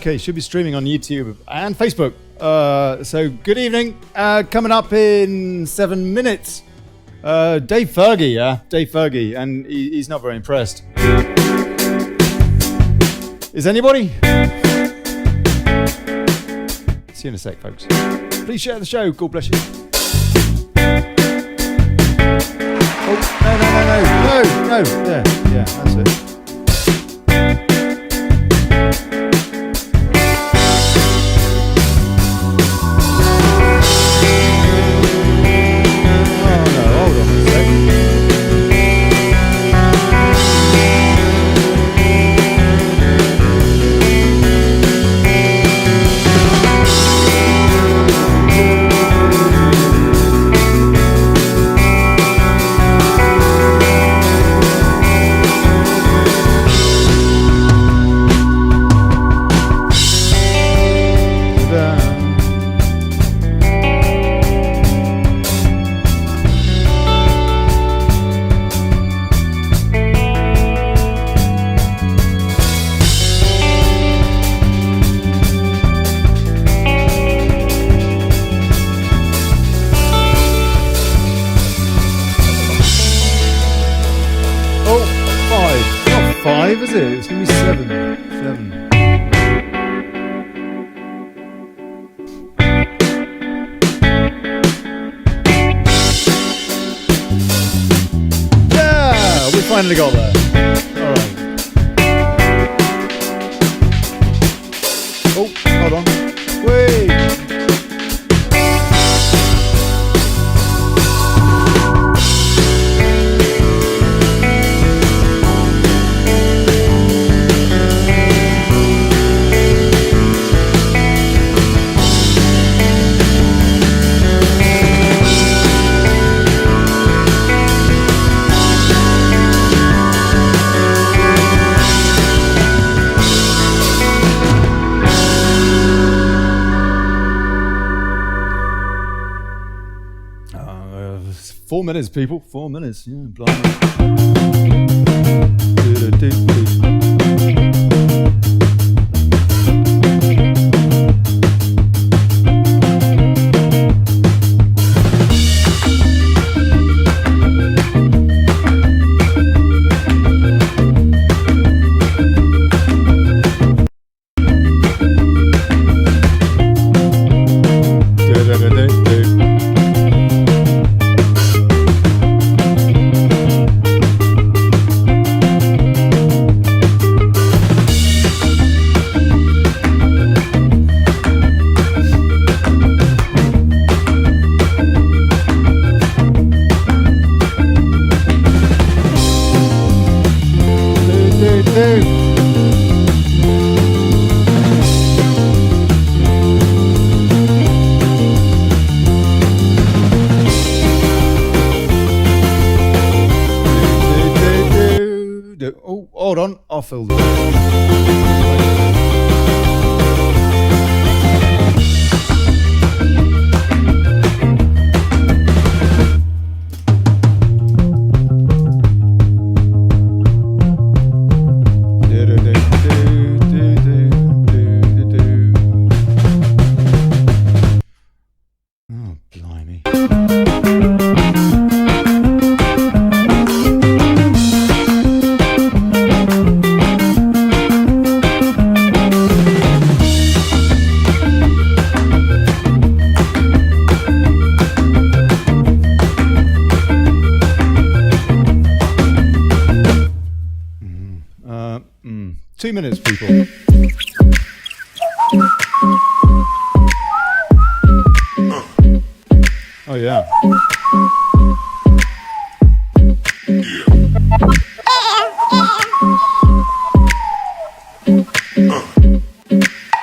Okay, should be streaming on YouTube and Facebook. So good evening. Coming up in 7 minutes. Dave Fergy, Dave Fergy, and he's not very impressed. Is anybody? See you in a sec, folks. Please share the show. God bless you. Oh, no. Yeah, that's it. It's going to be seven. Yeah, we finally got there. All right. Oh, hold on. Wait. It's 4 minutes, people. 4 minutes. Yeah, blimey. Oh, hold on, I'll fill this. Oh, blimey. 2 minutes, people. Oh, yeah.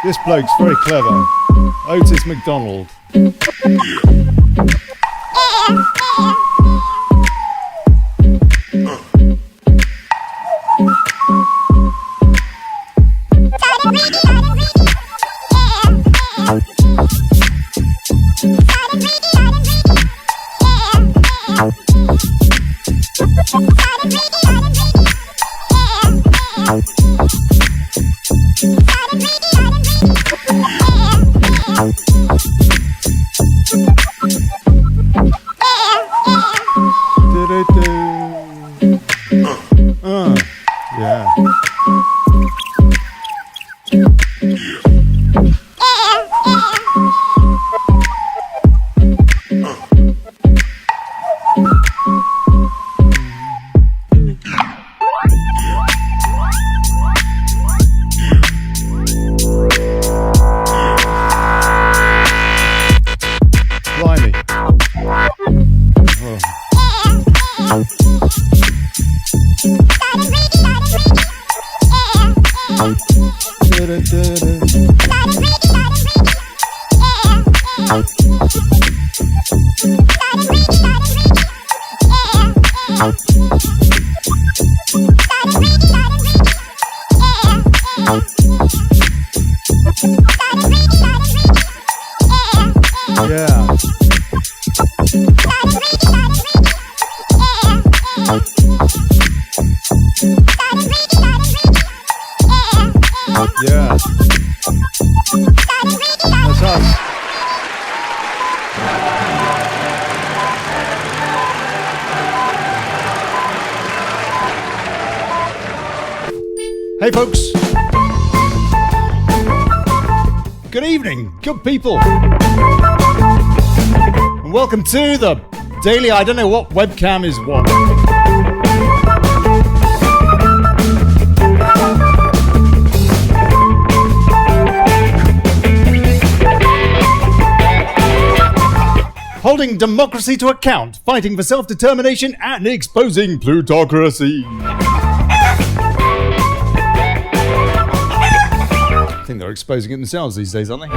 This bloke's very clever. Otis McDonald. Started reading. Yeah. That's us. Hey folks. Good evening, good people. And welcome to the daily, I don't know what webcam is what. Holding democracy to account, fighting for self-determination and exposing plutocracy. I think they're exposing it themselves these days, aren't they?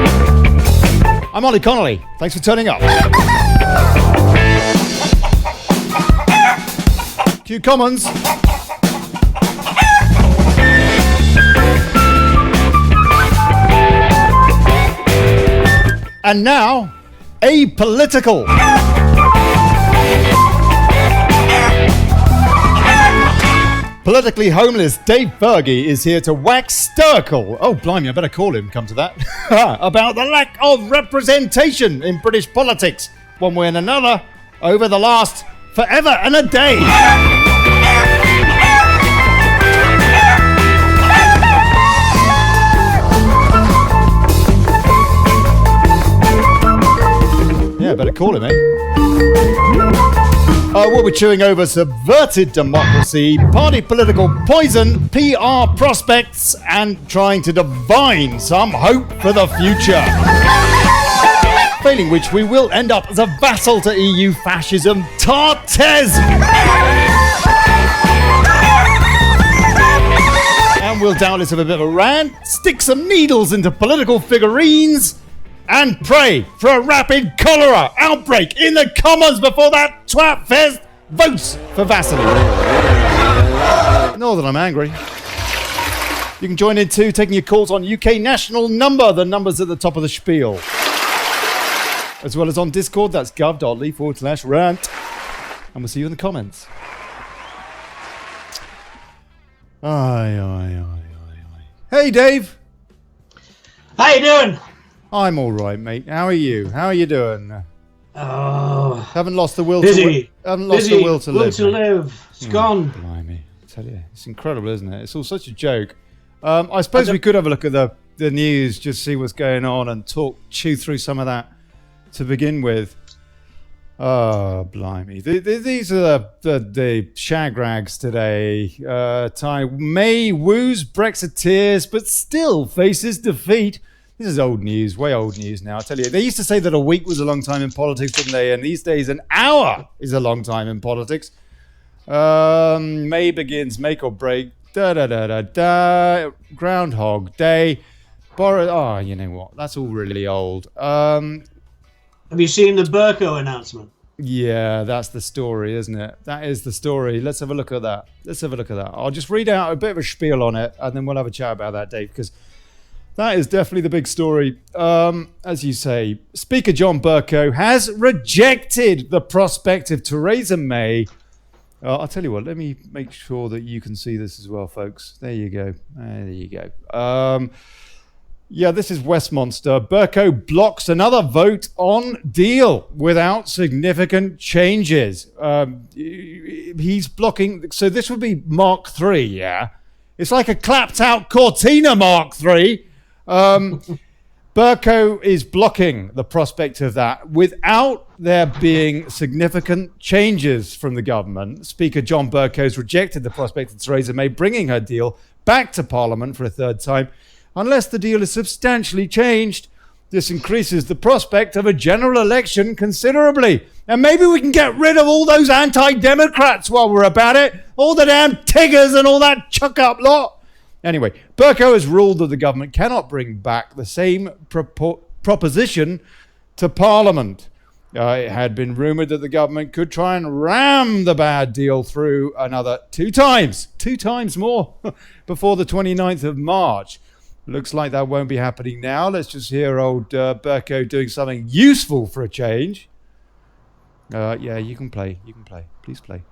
I'm Olly Connelly. Thanks for turning up. Q Commons. And now, APOLITICAL. Politically homeless Dave Fergy is here to wax stoical. Oh, blimey, I better call him, come to that. About the lack of representation in British politics, one way and another, over the last forever and a day. Yeah, better call him, eh? We'll be chewing over subverted democracy, party political poison, PR prospects, and trying to divine some hope for the future. Failing which, we will end up as a vassal to EU fascism, doubtless. And we'll doubtless have a bit of a rant, stick some needles into political figurines, and pray for a rapid cholera outbreak in the Commons before that twatfest votes for vassalage. Not that I'm angry. You can join in too, taking your calls on UK national number, the number's at the top of the spiel. As well as on Discord, that's gov.ly/rant. And we'll see you in the comments. Hey, Dave. How you doing? I'm all right, mate. How are you? How are you doing? Oh, haven't lost the will busy. Haven't lost the will to live. Will to live. It's gone. Blimey. I tell you, it's incredible, isn't it? It's all such a joke. I suppose we could have a look at the news, just see what's going on and chew through some of that to begin with. Oh, blimey. These are the shag rags today. May woos Brexiteers, but still faces defeat. This is old news, way old news now. I tell you, they used to say that a week was a long time in politics, didn't they? And these days, an hour is a long time in politics. May begins, make or break. Groundhog Day. Oh, you know what? That's all really old. Have you seen the Burko announcement? Yeah, that's the story, isn't it? That is the story. Let's have a look at that. I'll just read out a bit of a spiel on it, and then we'll have a chat about that, Dave, because that is definitely the big story. As you say, Speaker John Bercow has rejected the prospect of Theresa May. I'll tell you what, let me make sure that you can see this as well, folks. There you go. Yeah, this is Westminster. Bercow blocks another vote on deal without significant changes. He's blocking, so this would be Mark III, yeah? It's like a clapped out Cortina Mark III. Bercow is blocking the prospect of that without there being significant changes from the government. Speaker John Bercow's rejected the prospect of Theresa May bringing her deal back to Parliament for a third time unless the deal is substantially changed. This increases the prospect of a general election considerably. And maybe we can get rid of all those anti-democrats while we're about it. All the damn Tiggers and all that chuck-up lot. Anyway, Bercow has ruled that the government cannot bring back the same proposition to Parliament. It had been rumoured that the government could try and ram the bad deal through another two times more, before the 29th of March. Looks like that won't be happening now. Let's just hear old Bercow doing something useful for a change. Yeah, you can play. Please play.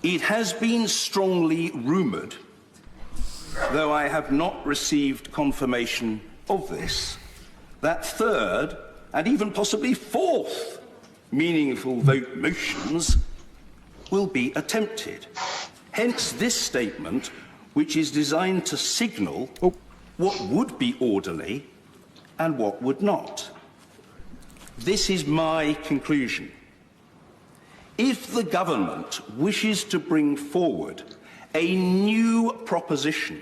It has been strongly rumoured though I have not received confirmation of this, that third and even possibly fourth meaningful vote motions will be attempted. Hence this statement, which is designed to signal what would be orderly and what would not. This is my conclusion. If the government wishes to bring forward a new proposition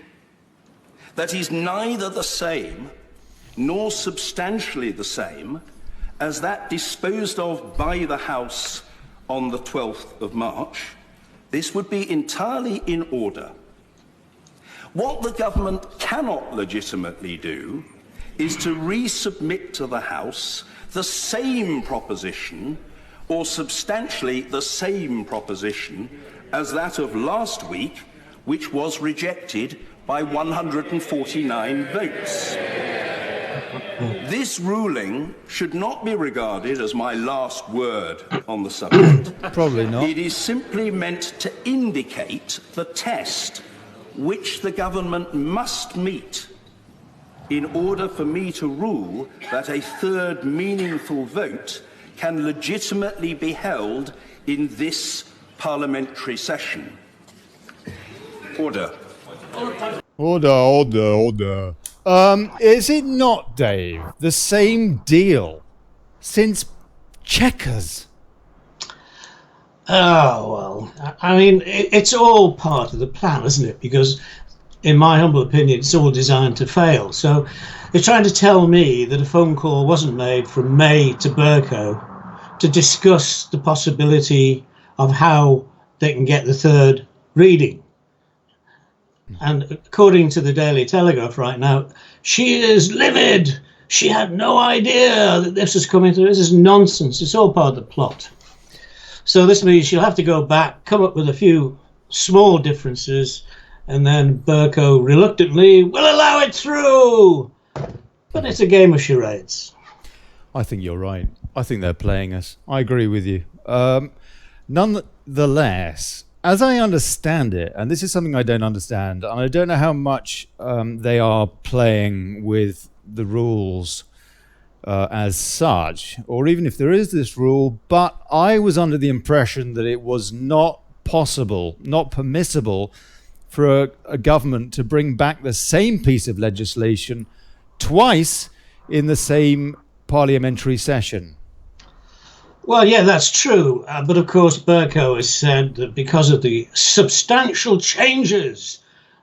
that is neither the same nor substantially the same as that disposed of by the House on the 12th of March, this would be entirely in order. What the government cannot legitimately do is to resubmit to the House the same proposition or substantially the same proposition as that of last week, which was rejected by 149 votes. This ruling should not be regarded as my last word on the subject. Probably not. It is simply meant to indicate the test which the government must meet in order for me to rule that a third meaningful vote can legitimately be held in this parliamentary session. Order. Order. Is it not, Dave, the same deal since Chequers? Oh, well, I mean, it's all part of the plan, isn't it? Because, in my humble opinion, it's all designed to fail. So they're trying to tell me that a phone call wasn't made from May to Bercow to discuss the possibility of how they can get the third reading. And according to the Daily Telegraph right now, she is livid. She had no idea that this was coming through. This is nonsense. It's all part of the plot. So this means she'll have to go back, come up with a few small differences, and then Bercow reluctantly will allow it through. But it's a game of charades. I think you're right. I think they're playing us. I agree with you. Nonetheless, as I understand it, and this is something I don't understand, and I don't know how much they are playing with the rules as such, or even if there is this rule, but I was under the impression that it was not possible, not permissible for a government to bring back the same piece of legislation twice in the same parliamentary session. Well, yeah, that's true. But of course, Bercow has said that because of the substantial changes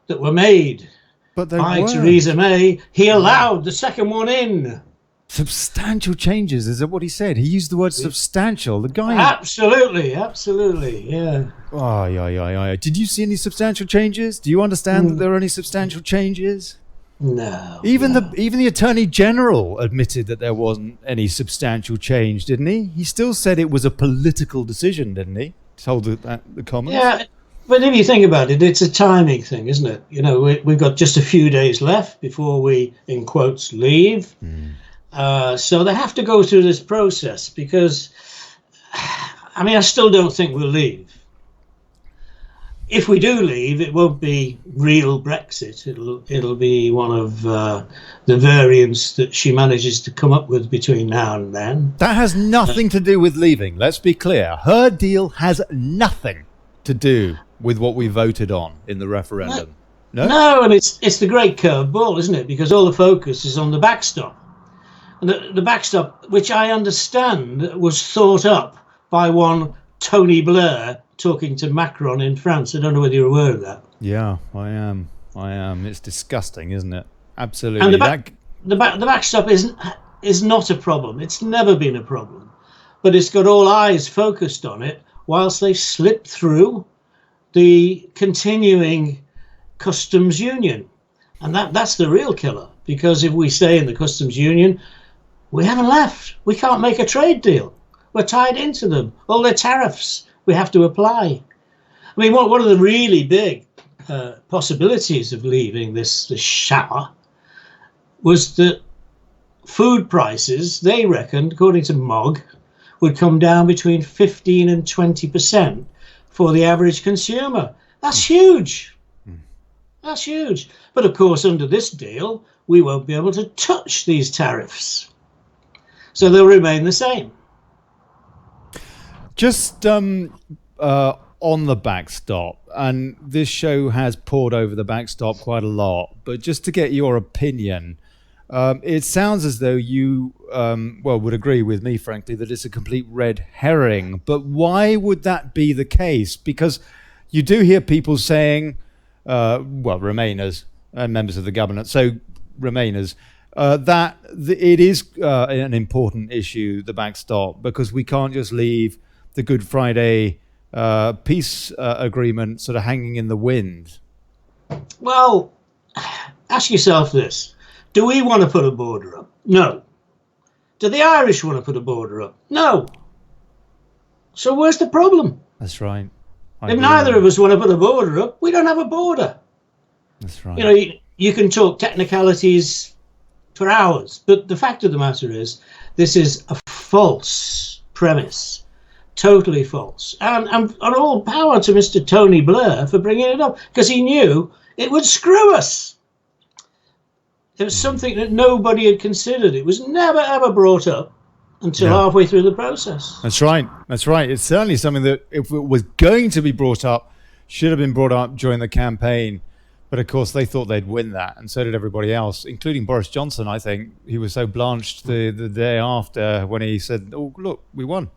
that were made by Theresa May, he allowed the second one in. Substantial changes, is that what he said? He used the word substantial. The guy... Absolutely, yeah. Oh, yeah. Did you see any substantial changes? Do you understand that there are any substantial changes? No. Even the Attorney General admitted that there wasn't any substantial change, didn't he? He still said it was a political decision, didn't he? Told the Commons. Yeah, but if you think about it, it's a timing thing, isn't it? You know, we've got just a few days left before we, in quotes, leave. So they have to go through this process because, I mean, I still don't think we'll leave. If we do leave, it won't be real Brexit. It'll be one of the variants that she manages to come up with between now and then. That has nothing to do with leaving. Let's be clear. Her deal has nothing to do with what we voted on in the referendum. No, and it's the great curveball, isn't it? Because all the focus is on the backstop. And the backstop, which I understand was thought up by one Tony Blair talking to Macron in France. I don't know whether you're aware of that. Yeah, I am. It's disgusting, isn't it? Absolutely. And the backstop is not a problem. It's never been a problem. But it's got all eyes focused on it whilst they slip through the continuing customs union. And that's the real killer. Because if we stay in the customs union, we haven't left. We can't make a trade deal. We're tied into them. All their tariffs we have to apply. I mean, one of the really big possibilities of leaving this shower was that food prices, they reckoned, according to MOG, would come down between 15 and 20% for the average consumer. That's huge. That's huge. But of course, under this deal, we won't be able to touch these tariffs. So they'll remain the same. Just on the backstop, and this show has poured over the backstop quite a lot, but just to get your opinion, it sounds as though you would agree with me, frankly, that it's a complete red herring. But why would that be the case? Because you do hear people saying, Remainers and members of the government, so Remainers, that it is an important issue, the backstop, because we can't just leave the Good Friday peace agreement sort of hanging in the wind. Well, ask yourself this. Do we want to put a border up? No. Do the Irish want to put a border up? No. So where's the problem? That's right. If neither of us want to put a border up, we don't have a border. That's right. You know, you can talk technicalities for hours, but the fact of the matter is, this is a false premise. Totally false. And all power to Mr. Tony Blair for bringing it up, because he knew it would screw us. It was something that nobody had considered. It was never, ever brought up until halfway through the process. That's right. That's right. It's certainly something that, if it was going to be brought up, should have been brought up during the campaign. But of course, they thought they'd win that, and so did everybody else, including Boris Johnson. I think he was so blanched the day after when he said, "Oh, look, we won."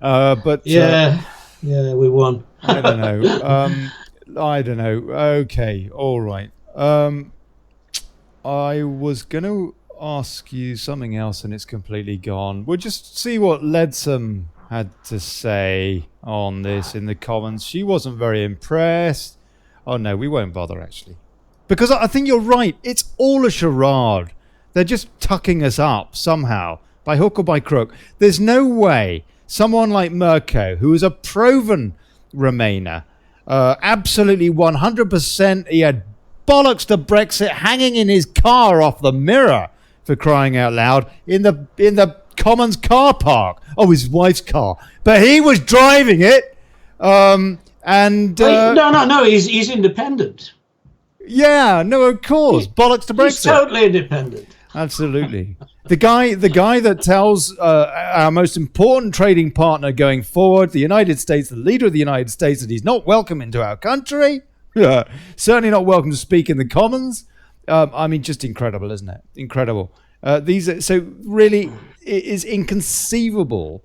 But we won. I don't know. I don't know. Okay, all right. I was going to ask you something else, and it's completely gone. We'll just see what Leadsom had to say on this in the comments. She wasn't very impressed. Oh, no, we won't bother, actually. Because I think you're right. It's all a charade. They're just tucking us up somehow, by hook or by crook. There's no way someone like Mirko, who is a proven Remainer, absolutely 100%, he had bollocks to Brexit hanging in his car off the mirror, for crying out loud, in the Commons car park. Oh, his wife's car. But he was driving it. No, he's independent. Yeah, no, of course. Bollocks to Brexit. He's totally independent. Absolutely. The guy that tells our most important trading partner going forward, the United States, the leader of the United States, that he's not welcome into our country. Certainly not welcome to speak in the Commons. I mean, just incredible, isn't it? Incredible. So really, it is inconceivable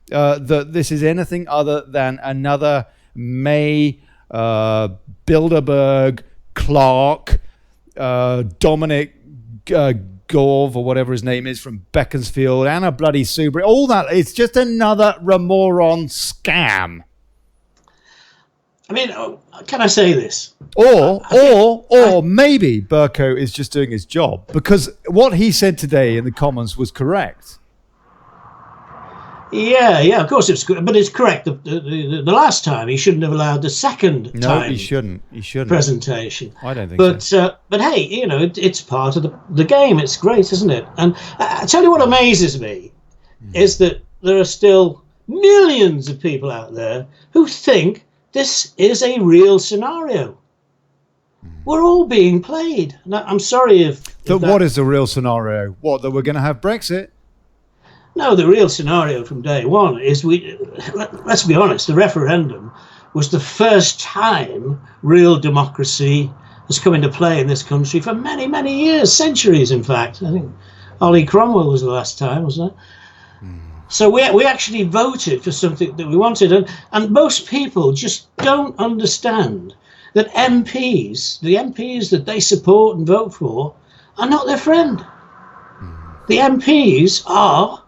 that this is anything other than another May, Bilderberg, Clark, Dominic Gove, or whatever his name is, from Beaconsfield, Anna bloody Soubry, all that. It's just another Remoron scam. I mean, can I say this? Or maybe Berko is just doing his job, because what he said today in the Commons was correct. Yeah, of course it's good, but it's correct. The last time he shouldn't have allowed the second time. No, he shouldn't. Presentation. I don't think so. But hey, you know, it's part of the game. It's great, isn't it? And I tell you what amazes me is that there are still millions of people out there who think this is a real scenario. We're all being played. Now, I'm sorry if what is the real scenario? What, that we're going to have Brexit? No, the real scenario from day one is let's be honest, the referendum was the first time real democracy has come into play in this country for many, many years, centuries, in fact. I think Olly Cromwell was the last time, wasn't it? So we actually voted for something that we wanted, and most people just don't understand that the MPs that they support and vote for, are not their friend. The MPs are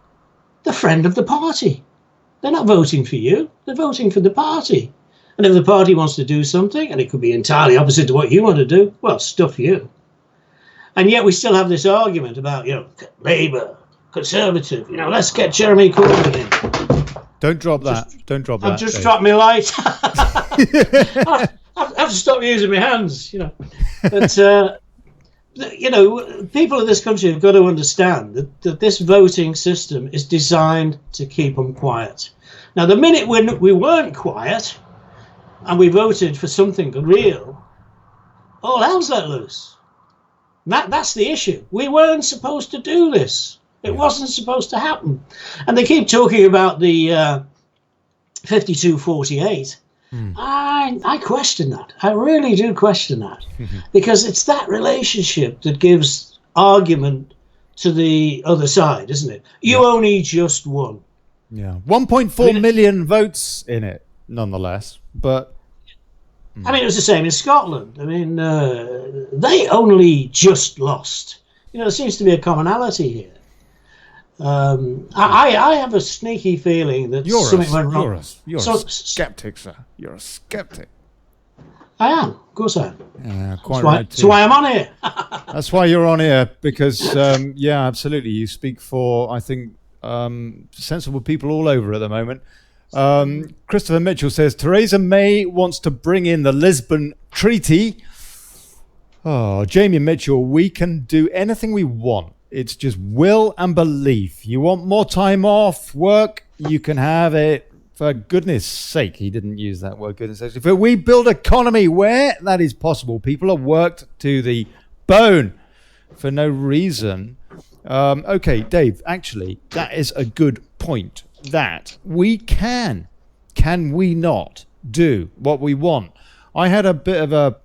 the friend of the party. They're not voting for you, they're voting for the party. And if the party wants to do something, and it could be entirely opposite to what you want to do, well, stuff you. And yet we still have this argument about, Labour, Conservative, let's get Jeremy Corbyn in. Don't drop that. Don't drop that. I've just dropped my light. I have to stop using my hands, But, people in this country have got to understand that this voting system is designed to keep them quiet. Now, the minute when we weren't quiet and we voted for something real, all hell's let loose. That's the issue. We weren't supposed to do this. It wasn't supposed to happen. And they keep talking about the 52-48. I question that. I really do question that. Because it's that relationship that gives argument to the other side, isn't it? You only just won. Yeah. 1.4 million votes in it, nonetheless. But I mean, it was the same in Scotland. I mean, they only just lost. You know, there seems to be a commonality here. I have a sneaky feeling that something went wrong. You're a skeptic, sir. You're a skeptic. I am. Of course I am. Yeah, quite right. That's why I'm on here. That's why you're on here, because, yeah, absolutely. You speak for, I think, sensible people all over at the moment. Christopher Mitchell says, Theresa May wants to bring in the Lisbon Treaty. Oh, Jamie Mitchell, we can do anything we want. It's just will and belief. You want more time off work, you can have it. For goodness sake, he didn't use that word, goodness sake. If we build economy where that is possible, people are worked to the bone for no reason. Okay, Dave, actually, that is a good point. That we can we not do what we want? I had a bit of a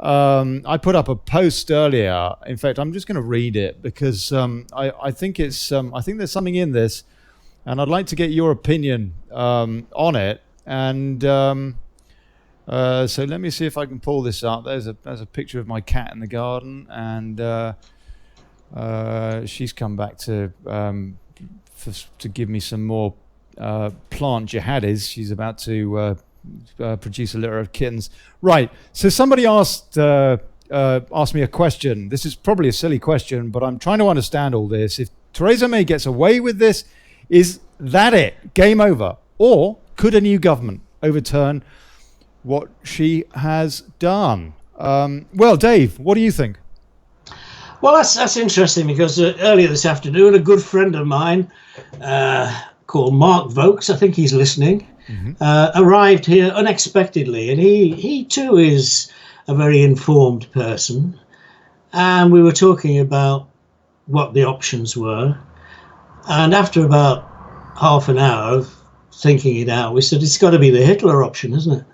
I put up a post earlier. In fact, I'm just going to read it because I think it's I think there's something in this, and I'd like to get your opinion on it. And so let me see if I can pull this up. There's a picture of my cat in the garden, and she's come back to give me some more plant jihadis. She's about to produce a litter of kittens. Right. So somebody asked me a question. This is probably a silly question, but I'm trying to understand all this. If Theresa May gets away with this, is that it? Game over? Or could a new government overturn what she has done? Well, Dave, what do you think? Well, that's interesting because earlier this afternoon, a good friend of mine called Mark Vokes, I think he's listening, arrived here unexpectedly, and he too is a very informed person, and we were talking about what the options were, and after about half an hour of thinking it out, we said it's got to be the Hitler option, isn't it?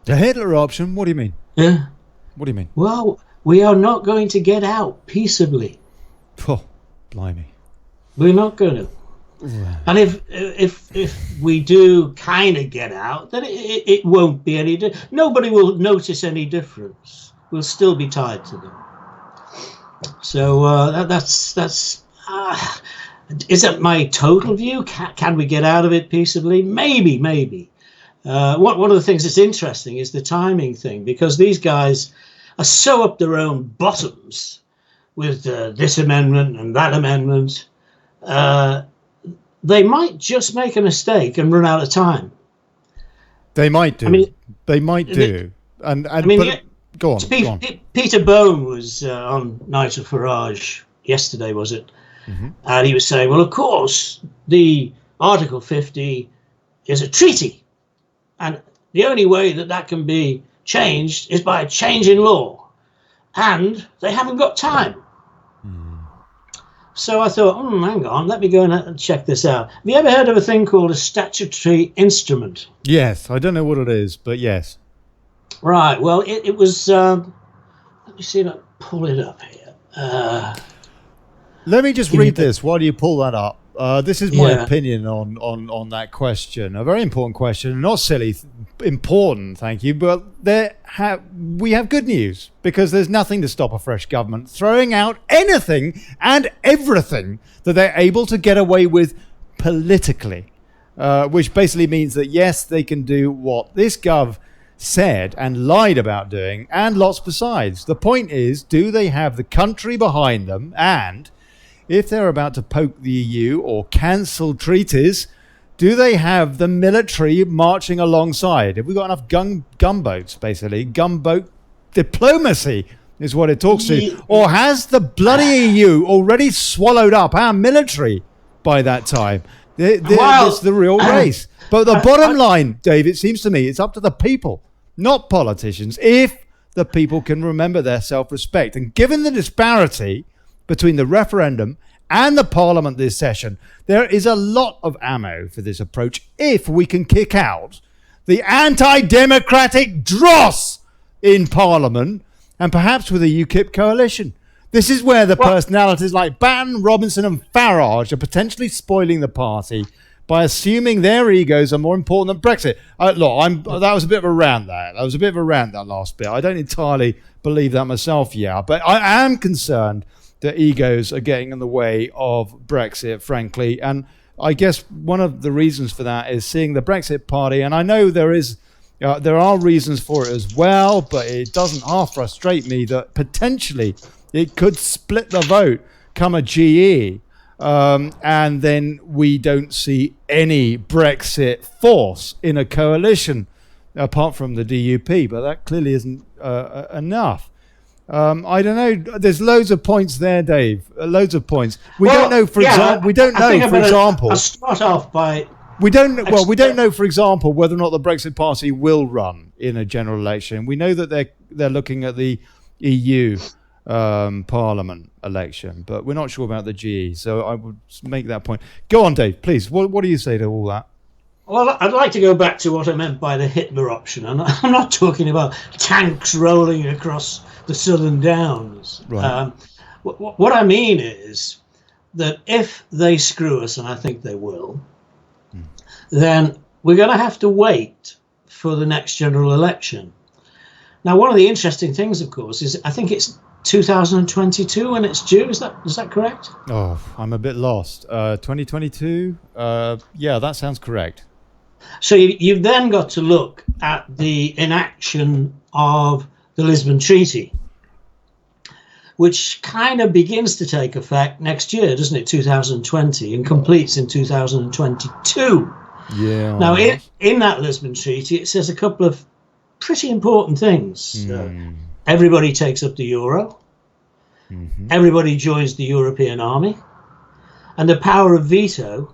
The Hitler option? What do you mean? Yeah. What do you mean? Well, we are not going to get out peaceably. Oh, blimey. We're not going to. And if we do kind of get out, then it won't be any nobody will notice any difference. We'll still be tied to them. So that's is that my total view? Can we get out of it peaceably? Maybe. One of the things that's interesting is the timing thing, because these guys are so up their own bottoms with this amendment and that amendment. They might just make a mistake and run out of time. They might do. I mean, they might do. Go on. Peter Bone was on Nigel Farage yesterday, was it? And he was saying, well, of course, the Article 50 is a treaty. And the only way that can be changed is by a change in law. And they haven't got time. So I thought, hang on, let me go and check this out. Have you ever heard of a thing called a statutory instrument? Yes, I don't know what it is, but yes. Right, well, it was, let me see if I pull it up here. Let me just read this while you pull that up. This is my opinion on that question. A very important question, not silly, important, thank you. But we have good news, because there's nothing to stop a fresh government throwing out anything and everything that they're able to get away with politically, which basically means that, yes, they can do what this gov said and lied about doing, and lots besides. The point is, do they have the country behind them? And if they're about to poke the EU or cancel treaties, do they have the military marching alongside? Have we got enough gunboats, basically? Gunboat diplomacy is what it talks to. Or has the bloody EU already swallowed up our military by that time? It's the real race. But the bottom line, Dave, it seems to me, it's up to the people, not politicians. If that people can remember their self-respect. And given the disparity between the referendum and the parliament this session, there is a lot of ammo for this approach if we can kick out the anti-democratic dross in parliament and perhaps with a UKIP coalition. This is where the personalities like Batten, Robinson and Farage are potentially spoiling the party by assuming their egos are more important than Brexit. That was a bit of a rant there. That last bit. I don't entirely believe that myself, but I am concerned that egos are getting in the way of Brexit, frankly. And I guess one of the reasons for that is seeing the Brexit party. And I know there are reasons for it as well, but it doesn't half frustrate me that potentially it could split the vote come a GE, and then we don't see any Brexit force in a coalition apart from the DUP, but that clearly isn't enough. I don't know. There's loads of points there, Dave. Loads of points. We don't know, for example. I'll start off by. We don't know, for example, whether or not the Brexit Party will run in a general election. We know that they're looking at the EU Parliament election, but we're not sure about the GE. So I would make that point. Go on, Dave, please. What do you say to all that? Well, I'd like to go back to what I meant by the Hitler option, and I'm not talking about tanks rolling across the Southern Downs. Right. What I mean is that if they screw us, and I think they will, then we're going to have to wait for the next general election. Now, one of the interesting things, of course, is I think it's 2022 when it's due. Is that correct? Oh, I'm a bit lost. 2022? Yeah, that sounds correct. So you've then got to look at the inaction of the Lisbon Treaty, which kind of begins to take effect next year, doesn't it? 2020, and completes in 2022. Yeah. Now, in that Lisbon Treaty, it says a couple of pretty important things. Everybody takes up the euro. Mm-hmm. Everybody joins the European army. And the power of veto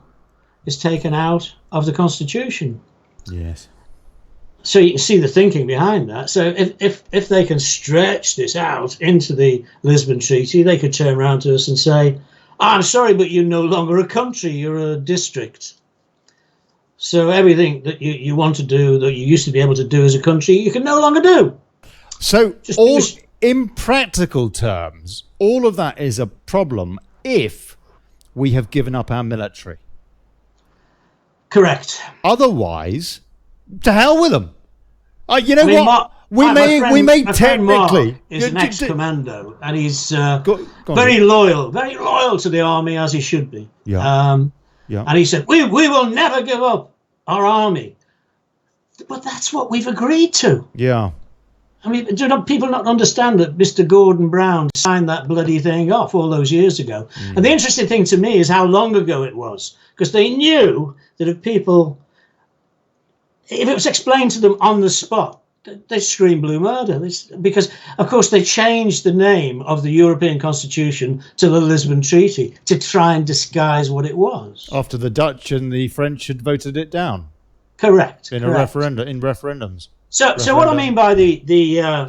is taken out of the Constitution. Yes. So you can see the thinking behind that. So if they can stretch this out into the Lisbon Treaty, they could turn around to us and say, I'm sorry, but you're no longer a country, you're a district. So everything that you want to do, that you used to be able to do as a country, you can no longer do. So in practical terms, all of that is a problem if we have given up our military. Correct. Otherwise, to hell with them. We may technically. Mark is an ex-commando, and he's very loyal to the army, as he should be. Yeah. And he said, we will never give up our army. But that's what we've agreed to. Yeah. I mean, do people not understand that Mr. Gordon Brown signed that bloody thing off all those years ago? And the interesting thing to me is how long ago it was, because they knew that if it was explained to them on the spot, they scream blue murder. Because, of course, they changed the name of the European Constitution to the Lisbon Treaty to try and disguise what it was. After the Dutch and the French had voted it down. Correct. In referendums. So what I mean by the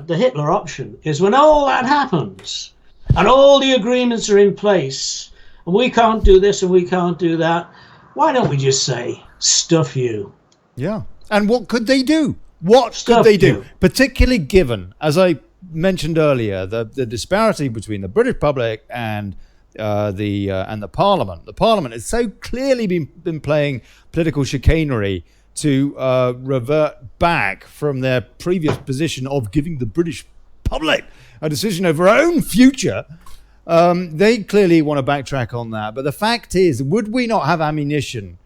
Hitler option is when all that happens and all the agreements are in place and we can't do this and we can't do that, why don't we just say, stuff you? Yeah. And what could they do? What could they do? Particularly given, as I mentioned earlier, the disparity between the British public and the Parliament. The Parliament has so clearly been playing political chicanery to revert back from their previous position of giving the British public a decision over our own future. They clearly want to backtrack on that. But the fact is, would we not have ammunition?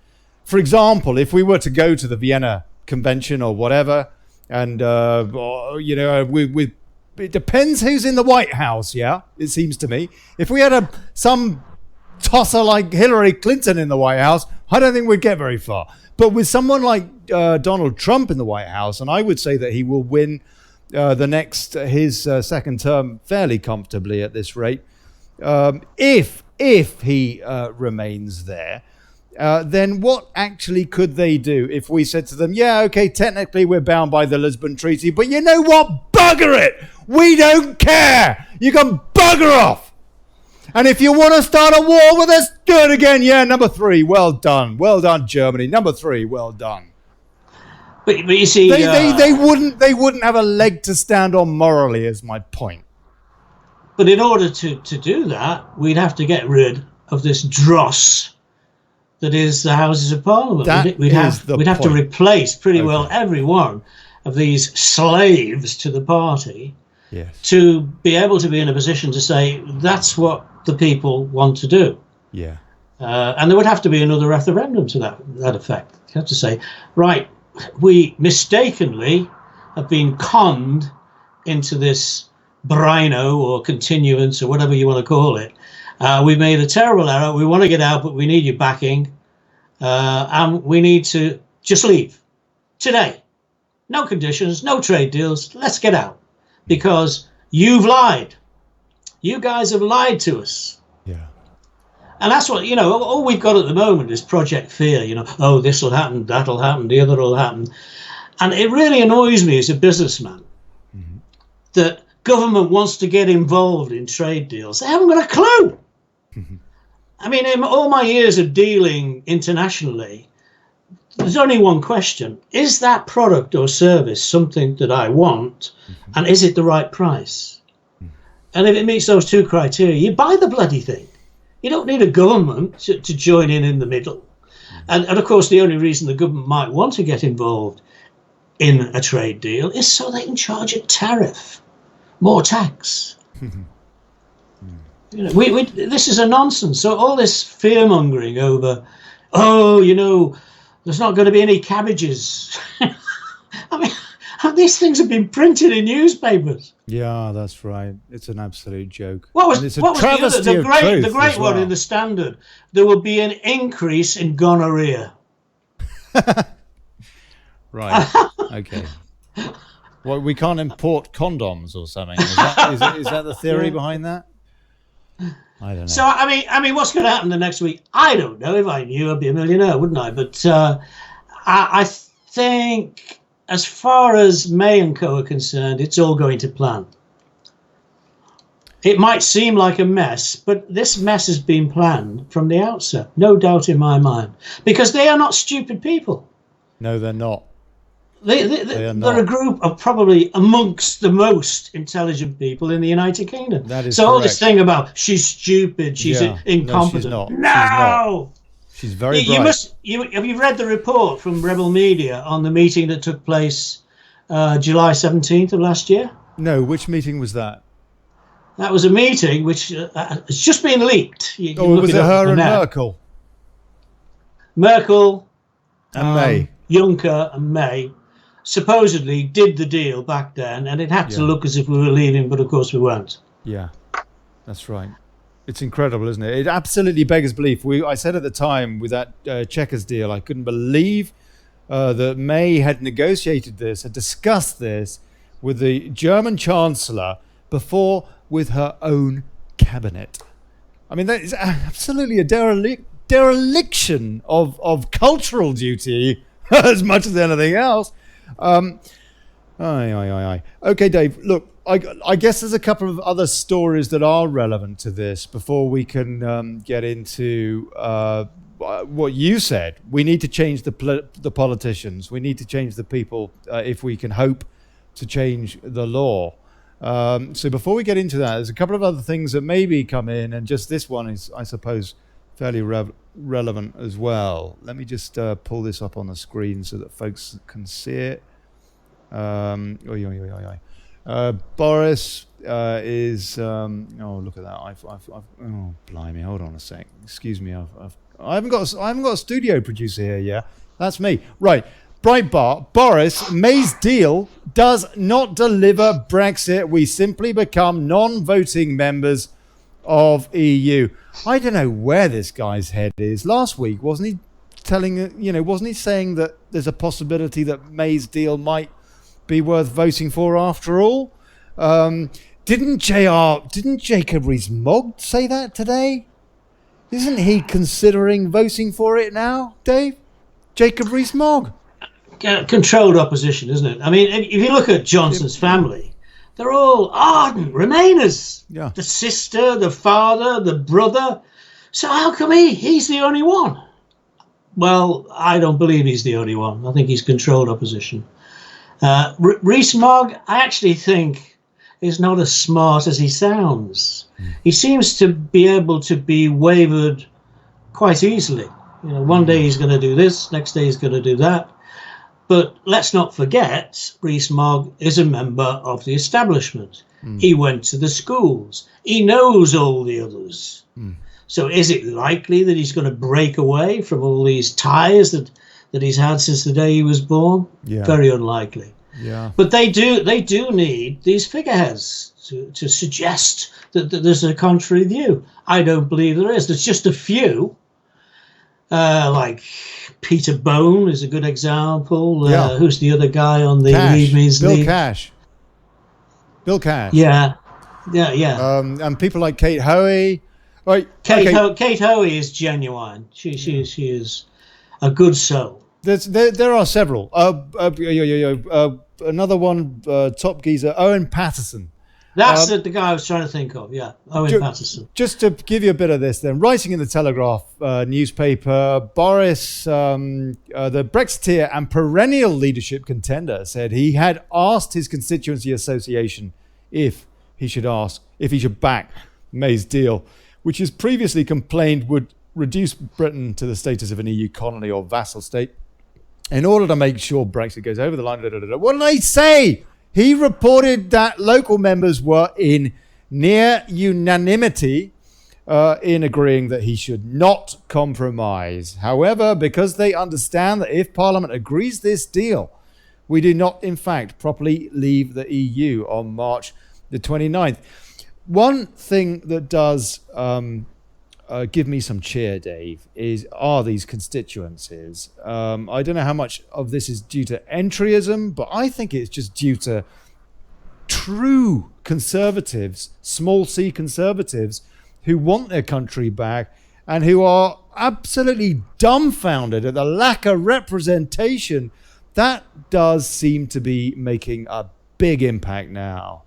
For example, if we were to go to the Vienna Convention or whatever, and it depends who's in the White House. Yeah, it seems to me. If we had some tosser like Hillary Clinton in the White House, I don't think we'd get very far. But with someone like Donald Trump in the White House, and I would say that he will win his second term fairly comfortably at this rate, if he remains there. then what actually could they do if we said to them, yeah, okay, technically we're bound by the Lisbon Treaty, but you know what? Bugger it! We don't care! You can bugger off! And if you want to start a war with us, do it again. Yeah, number 3, well done. Well done, Germany. Number 3, well done. But you see... They wouldn't have a leg to stand on morally, is my point. But in order to do that, we'd have to get rid of this dross that is the Houses of Parliament. We'd have to replace pretty well every one of these slaves to the party to be able to be in a position to say that's what the people want to do. Yeah. And there would have to be another referendum to that effect. You have to say, right, we mistakenly have been conned into this brino or continuance or whatever you want to call it. We made a terrible error. We want to get out, but we need your backing. And we need to just leave today. No conditions, no trade deals. Let's get out because you've lied. You guys have lied to us. Yeah. And that's what, all we've got at the moment is Project Fear. Oh, this will happen, that'll happen, the other will happen. And it really annoys me as a businessman that government wants to get involved in trade deals. They haven't got a clue. I mean, in all my years of dealing internationally, there's only one question. Is that product or service something that I want? And is it the right price? And if it meets those 2 criteria, you buy the bloody thing. You don't need a government to join in the middle. And of course, the only reason the government might want to get involved in a trade deal is so they can charge a tariff, more tax. This is a nonsense. So all this fear-mongering over, there's not going to be any cabbages. I mean, these things have been printed in newspapers. Yeah, that's right. It's an absolute joke. What was the great one in the Standard? There will be an increase in gonorrhea. Right. Okay. Well, we can't import condoms or something. Is that the theory behind that? I don't know. So I mean, what's going to happen the next week? I don't know. If I knew, I'd be a millionaire, wouldn't I? But I think, as far as May and Co are concerned, it's all going to plan. It might seem like a mess, but this mess has been planned from the outset. No doubt in my mind, because they are not stupid people. No, they're not. They're a group of probably amongst the most intelligent people in the United Kingdom. That is so correct. All this thing about she's stupid, she's incompetent. No, she's very bright. Have you read the report from Rebel Media on the meeting that took place July 17th of last year? No, which meeting was that? That was a meeting which has just been leaked. Was it her and Merkel? Merkel and May. Juncker and May supposedly did the deal back then, and it had to look as if we were leaving, but of course we weren't. Yeah, that's right. It's incredible, isn't it? It absolutely beggars belief. I said at the time with that Chequers deal, I couldn't believe that May had negotiated this, had discussed this with the German Chancellor before with her own cabinet. I mean, that is absolutely a dereliction of cultural duty as much as anything else. Okay, Dave, look, I guess there's a couple of other stories that are relevant to this before we can get into what you said. We need to change the politicians. We need to change the people if we can hope to change the law. So before we get into that, there's a couple of other things that maybe come in, and just this one is, I suppose, fairly relevant as well. Let me just pull this up on the screen so that folks can see it. Boris is look at that. Oh blimey, hold on a sec. Excuse me. I haven't got a studio producer here. Yeah, that's me. Right. Breitbart, Boris, May's deal does not deliver Brexit. We simply become non-voting members of EU. I don't know where this guy's head is. Last week, wasn't he saying that there's a possibility that May's deal might be worth voting for after all? Didn't Jacob Rees-Mogg say that today? Isn't he considering voting for it now, Dave? Jacob Rees-Mogg. Controlled opposition, isn't it? I mean, if you look at Johnson's family, they're all ardent Remainers. Yeah. The sister, the father, the brother. So how come he's the only one? Well, I don't believe he's the only one. I think he's controlled opposition. Rees-Mogg, I actually think, is not as smart as he sounds. He seems to be able to be wavered quite easily. You know, one day he's going to do this, next day he's going to do that. But let's not forget, Rees-Mogg is a member of the establishment. He went to the schools. He knows all the others. So is it likely that he's going to break away from all these ties that he's had since the day he was born? Yeah. Very unlikely. Yeah. But they do need these figureheads to suggest that there's a contrary view. I don't believe there is. There's just a few. Like Peter Bone is a good example. Who's the other guy on the Leave Means Leave? Bill Cash. Yeah. And people like Kate Hoey. Right. Kate Hoey is genuine. She is a good soul. There are several. Another one, top geezer, Owen Paterson. That's the guy I was trying to think of. Yeah, Owen Paterson. Just to give you a bit of this, then, writing in the Telegraph newspaper, Boris, the Brexiteer and perennial leadership contender, said he had asked his constituency association if he should back May's deal, which is previously complained would reduce Britain to the status of an EU colony or vassal state in order to make sure Brexit goes over the line. What did they say? He reported that local members were in near unanimity in agreeing that he should not compromise. However, because they understand that if Parliament agrees this deal, we do not, in fact, properly leave the EU on March the 29th. One thing that does give me some cheer, Dave, are these constituencies. I don't know how much of this is due to entryism, but I think it's just due to true conservatives, small c conservatives, who want their country back and who are absolutely dumbfounded at the lack of representation. That does seem to be making a big impact now.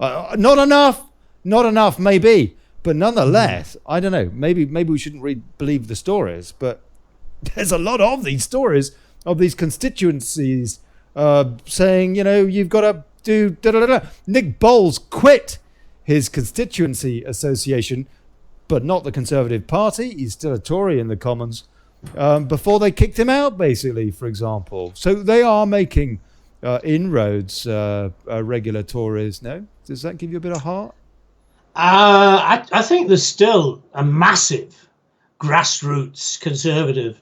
Not enough, maybe. But nonetheless, I don't know, maybe we shouldn't believe the stories, but there's a lot of these stories of these constituencies saying, you've got to do da-da-da-da. Nick Bowles quit his constituency association, but not the Conservative Party. He's still a Tory in the Commons, before they kicked him out, basically, for example. So they are making inroads, regular Tories. No? Does that give you a bit of heart? I think there's still a massive grassroots conservative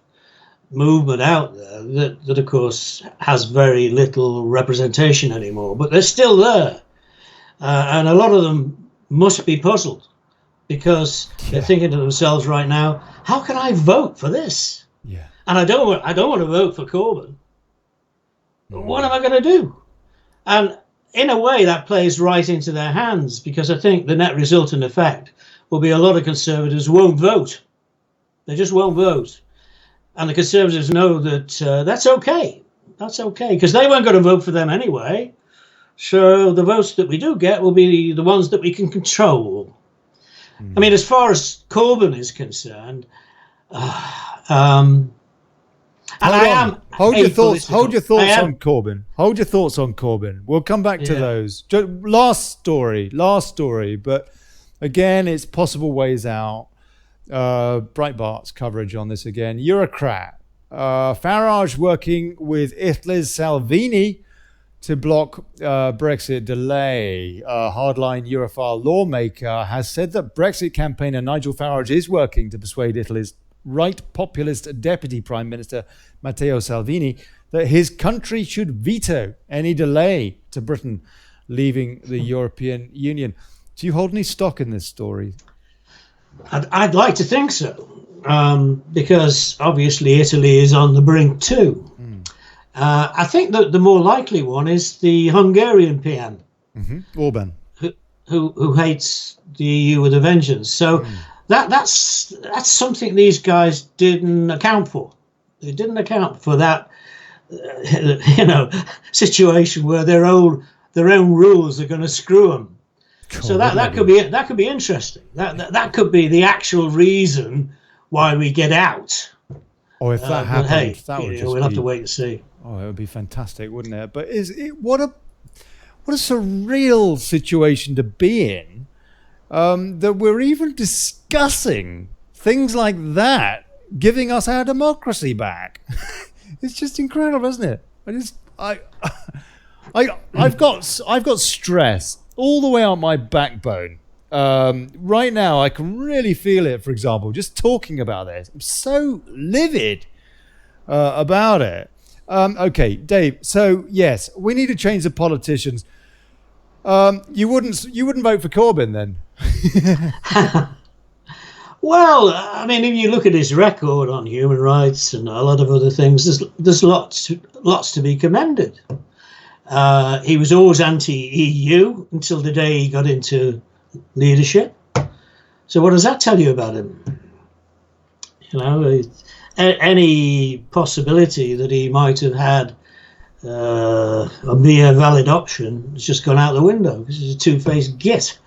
movement out there that of course has very little representation anymore, but they're still there, and a lot of them must be puzzled because they're thinking to themselves right now, how can I vote for this? Yeah. And I don't want to vote for Corbyn. What am I going to do? And in a way, that plays right into their hands, because I think the net resultant effect will be a lot of Conservatives won't vote. They just won't vote. And the Conservatives know that that's okay. That's okay, because they weren't going to vote for them anyway. So the votes that we do get will be the ones that we can control. I mean, as far as Corbyn is concerned, Hold your thoughts on Corbyn. We'll come back to those. Last story. But again, it's possible ways out. Breitbart's coverage on this again. Eurocrat. Farage working with Italy's Salvini to block Brexit delay. A hardline Europhile lawmaker has said that Brexit campaigner Nigel Farage is working to persuade Italy's right populist Deputy Prime Minister Matteo Salvini that his country should veto any delay to Britain leaving the European Union. Do you hold any stock in this story? I'd like to think so, because obviously Italy is on the brink too. I think that the more likely one is the Hungarian PM, Orban, who hates the EU with a vengeance. So that's something these guys didn't account for. They didn't account for that, situation where their own rules are going to screw them. Cool, so that could be interesting. That could be the actual reason why we get out. Or if that happened, hey, that would just we'll have to wait and see. Oh, it would be fantastic, wouldn't it? But what a surreal situation to be in, that we're even discussing things like that, giving us our democracy back. It's just incredible, isn't it? I've got stress all the way out my backbone. Right now, I can really feel it. For example, just talking about this, I'm so livid about it. Okay, Dave. So yes, we need to change the politicians. You wouldn't vote for Corbyn then? Well, I mean, if you look at his record on human rights and a lot of other things, there's lots to be commended. He was always anti-EU until the day he got into leadership. So what does that tell you about him? Any possibility that he might have had be a valid option has just gone out the window because he's a two-faced git.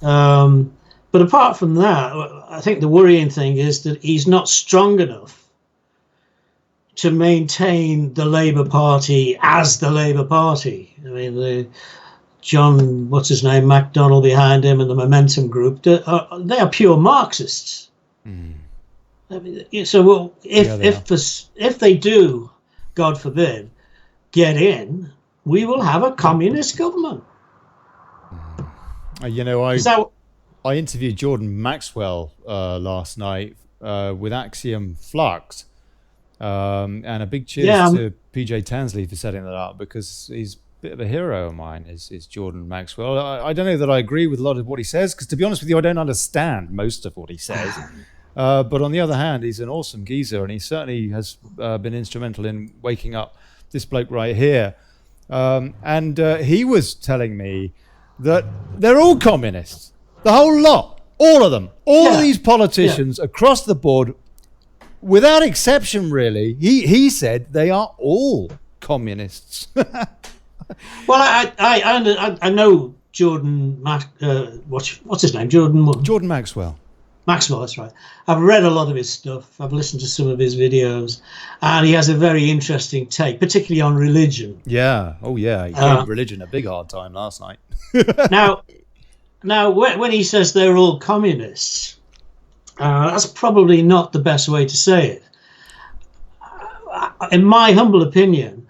But apart from that, I think the worrying thing is that he's not strong enough to maintain the Labour Party as the Labour Party. I mean, John, what's his name, MacDonald behind him and the Momentum Group, they are pure Marxists. I mean, so if they do, God forbid, get in, we will have a communist government. I interviewed Jordan Maxwell last night with Axiom Flux, and a big cheers to PJ Tansley for setting that up, because he's a bit of a hero of mine, is Jordan Maxwell. I don't know that I agree with a lot of what he says, because to be honest with you, I don't understand most of what he says. But on the other hand, he's an awesome geezer, and he certainly has been instrumental in waking up this bloke right here. And he was telling me that they're all communists. The whole lot, all of them, all of these politicians across the board, without exception, really. He said they are all communists. Well, I know Jordan. What's his name? Jordan Maxwell. Maxwell, that's right. I've read a lot of his stuff. I've listened to some of his videos, and he has a very interesting take, particularly on religion. Yeah. Oh, yeah. He gave religion a big hard time last night. Now, when he says they're all communists, that's probably not the best way to say it. In my humble opinion,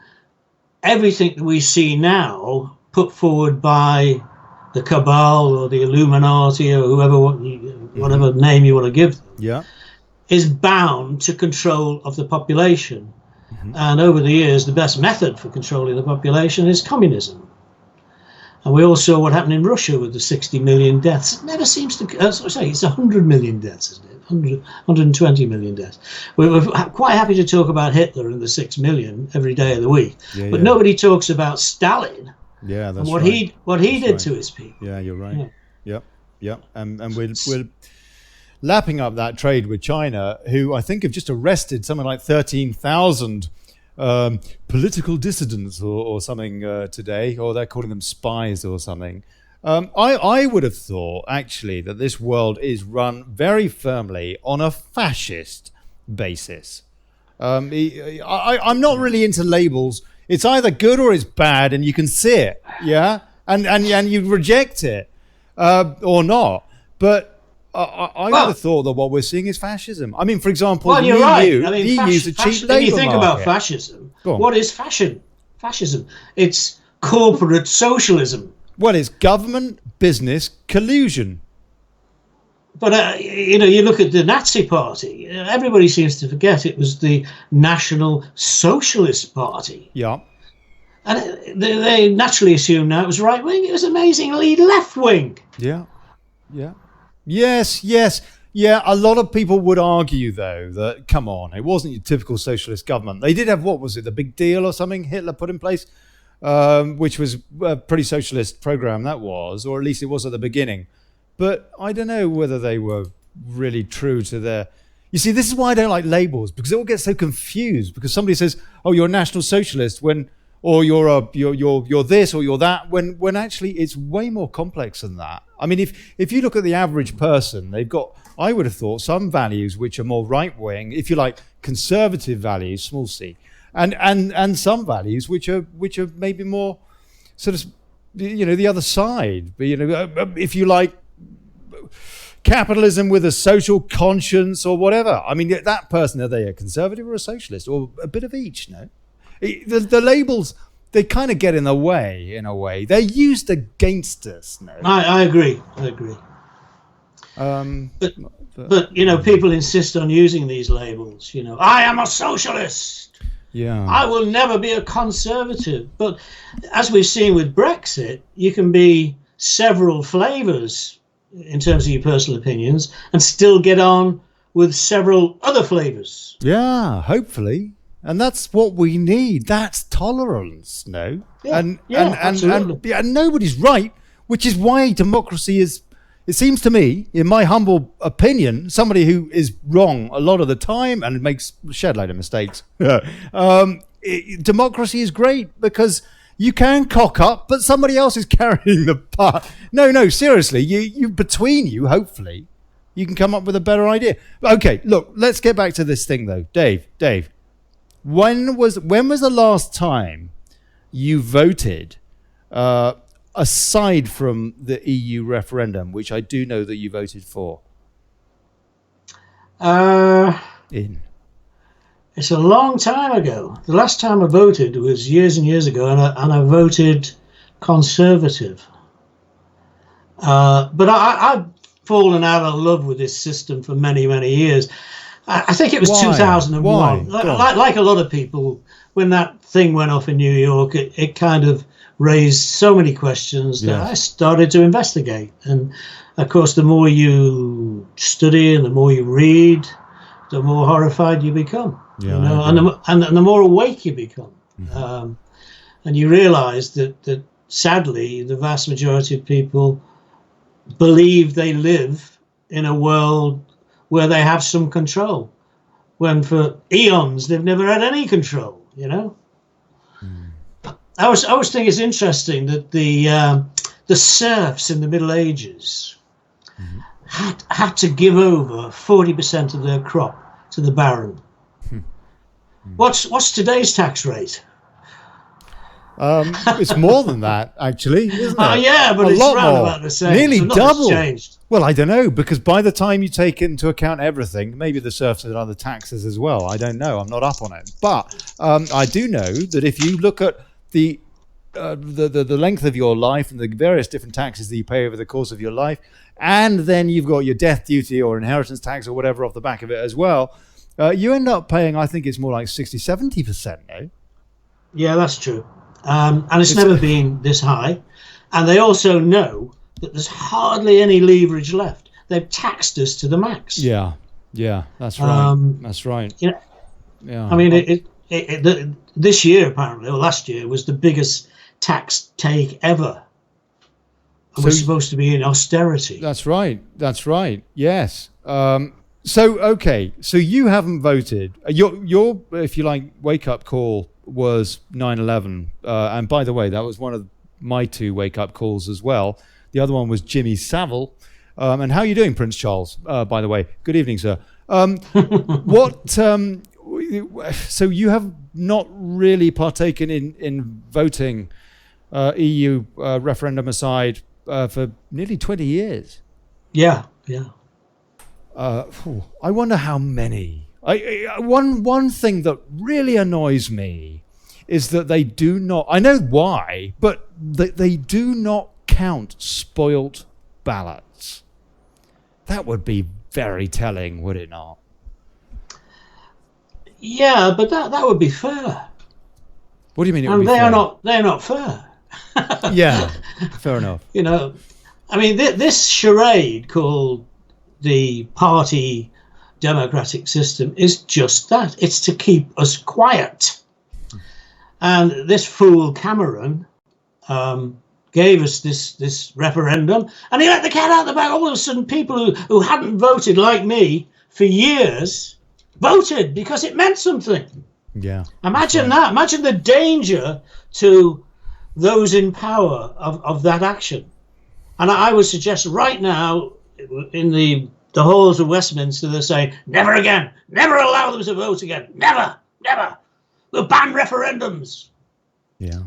everything that we see now put forward by the cabal or the Illuminati or whatever name you want to give them, is bound to control of the population. And over the years, the best method for controlling the population is communism. And we all saw what happened in Russia with the 60 million deaths. It never seems to... it's 100 million deaths, isn't it? 120 million deaths. We're quite happy to talk about Hitler and the 6 million every day of the week. But nobody talks about Stalin. Yeah, that's and what he did to his people. Yeah, you're right. Yep. And we're lapping up that trade with China, who I think have just arrested something like 13,000 political dissidents or something today, or they're calling them spies or something. I would have thought, actually, that this world is run very firmly on a fascist basis. I'm not really into labels. It's either good or it's bad, and you can see it, and you reject it or not. But I would have thought that what we're seeing is fascism. I mean, for example, the EU, right. I mean, the EU's a cheap labour market. If you think about fascism, what is fascism? It's corporate socialism. Well, it's government business collusion. But you look at the Nazi Party. Everybody seems to forget it was the National Socialist Party. Yeah. And they naturally assume now it was right wing. It was amazingly left wing. Yeah. Yes. Yeah, a lot of people would argue, though, that, come on, it wasn't your typical socialist government. They did have, what was it, the Big Deal or something Hitler put in place, which was a pretty socialist program, that was, or at least it was at the beginning. but I don't know whether they were really true to their. You see, this is why I don't like labels, because it all gets so confused. Because somebody says, "Oh, you're a National Socialist," or you're this or you're that, when actually it's way more complex than that. I mean, if you look at the average person, they've got, I would have thought, some values which are more right wing, if you like, conservative values, small c, and some values which are maybe more sort of, the other side. But if you like, capitalism with a social conscience or whatever. I mean, that person, are they a conservative or a socialist or a bit of each? No. The labels, they kind of get in the way, in a way. They're used against us. No, I agree. But people insist on using these labels. I am a socialist. Yeah. I will never be a conservative. But as we've seen with Brexit, you can be several flavors in terms of your personal opinions and still get on with several other flavors. Yeah, hopefully. And that's what we need. That's tolerance, no? Yeah, absolutely. And nobody's right, which is why democracy is, it seems to me, in my humble opinion, somebody who is wrong a lot of the time and makes a shed load of mistakes. Democracy is great because you can cock up, but somebody else is carrying the part. No, seriously, you between you, hopefully, you can come up with a better idea. Okay, look, let's get back to this thing though. Dave. When was the last time you voted, aside from the EU referendum, which I do know that you voted for? It's a long time ago. The last time I voted was years and years ago, and I voted Conservative. But I've fallen out of love with this system for many, many years. I think it was 2001. Like a lot of people, when that thing went off in New York, it kind of raised so many questions that I started to investigate. And of course, the more you study and the more you read, the more horrified you become. And the more awake you become. Mm-hmm. And you realize that sadly, the vast majority of people believe they live in a world where they have some control, when for eons they've never had any control. I always think it's interesting that the serfs in the Middle Ages had to give over 40% of their crop to the baron. What's today's tax rate? It's more than that, actually, isn't it? Yeah, but it's around about the same. Nearly so double. Changed. Well, I don't know, because by the time you take into account everything, maybe the serfs had other taxes as well. I don't know. I'm not up on it. But I do know that if you look at the length of your life and the various different taxes that you pay over the course of your life, and then you've got your death duty or inheritance tax or whatever off the back of it as well, you end up paying, I think it's more like 60-70%, no? Yeah, that's true. And it's never been this high. And they also know that there's hardly any leverage left. They've taxed us to the max. Yeah, that's right. That's right. I mean, this year, apparently, or last year, was the biggest tax take ever. And we're supposed to be in austerity. That's right. Yes. So you haven't voted. Your if you like, wake-up call was 9/11. And by the way, that was one of my two wake-up calls as well. The other one was Jimmy Savile. And how are you doing, Prince Charles? By the way, good evening, sir. So you have not really partaken in voting, EU referendum aside, for nearly 20 years. Yeah. I wonder how many. One thing that really annoys me is that they do not, I know why, but they do not count spoilt ballots. That would be very telling, would it not? Yeah, but that would be fair. What do you mean? And they're not fair. Yeah, fair enough. I mean, this charade called the party democratic system is just that. It's to keep us quiet. And this fool Cameron gave us this referendum, and he let the cat out of the bag. All of a sudden, people who hadn't voted like me for years voted because it meant something. Yeah. Imagine that. Imagine the danger to those in power of that action. And I would suggest right now in the halls of Westminster, they're saying, never again, never allow them to vote again. Never, never. We'll ban referendums. Yeah.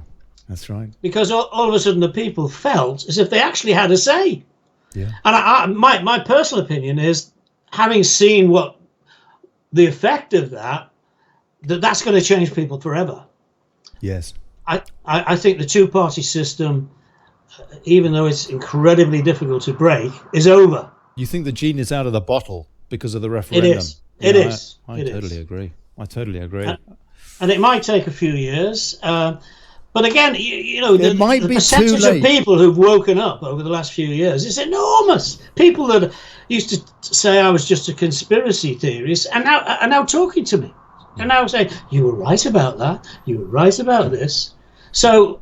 That's right. Because all of a sudden the people felt as if they actually had a say. Yeah. And my personal opinion is, having seen what the effect of that's going to change people forever. Yes. I think the two-party system, even though it's incredibly difficult to break, is over. You think the genie is out of the bottle because of the referendum? It is. It is. I totally agree. I totally agree. And it might take a few years. But again, you know, the percentage of people who've woken up over the last few years is enormous. People that used to say I was just a conspiracy theorist are now talking to me. And now saying, you were right about that. You were right about this. So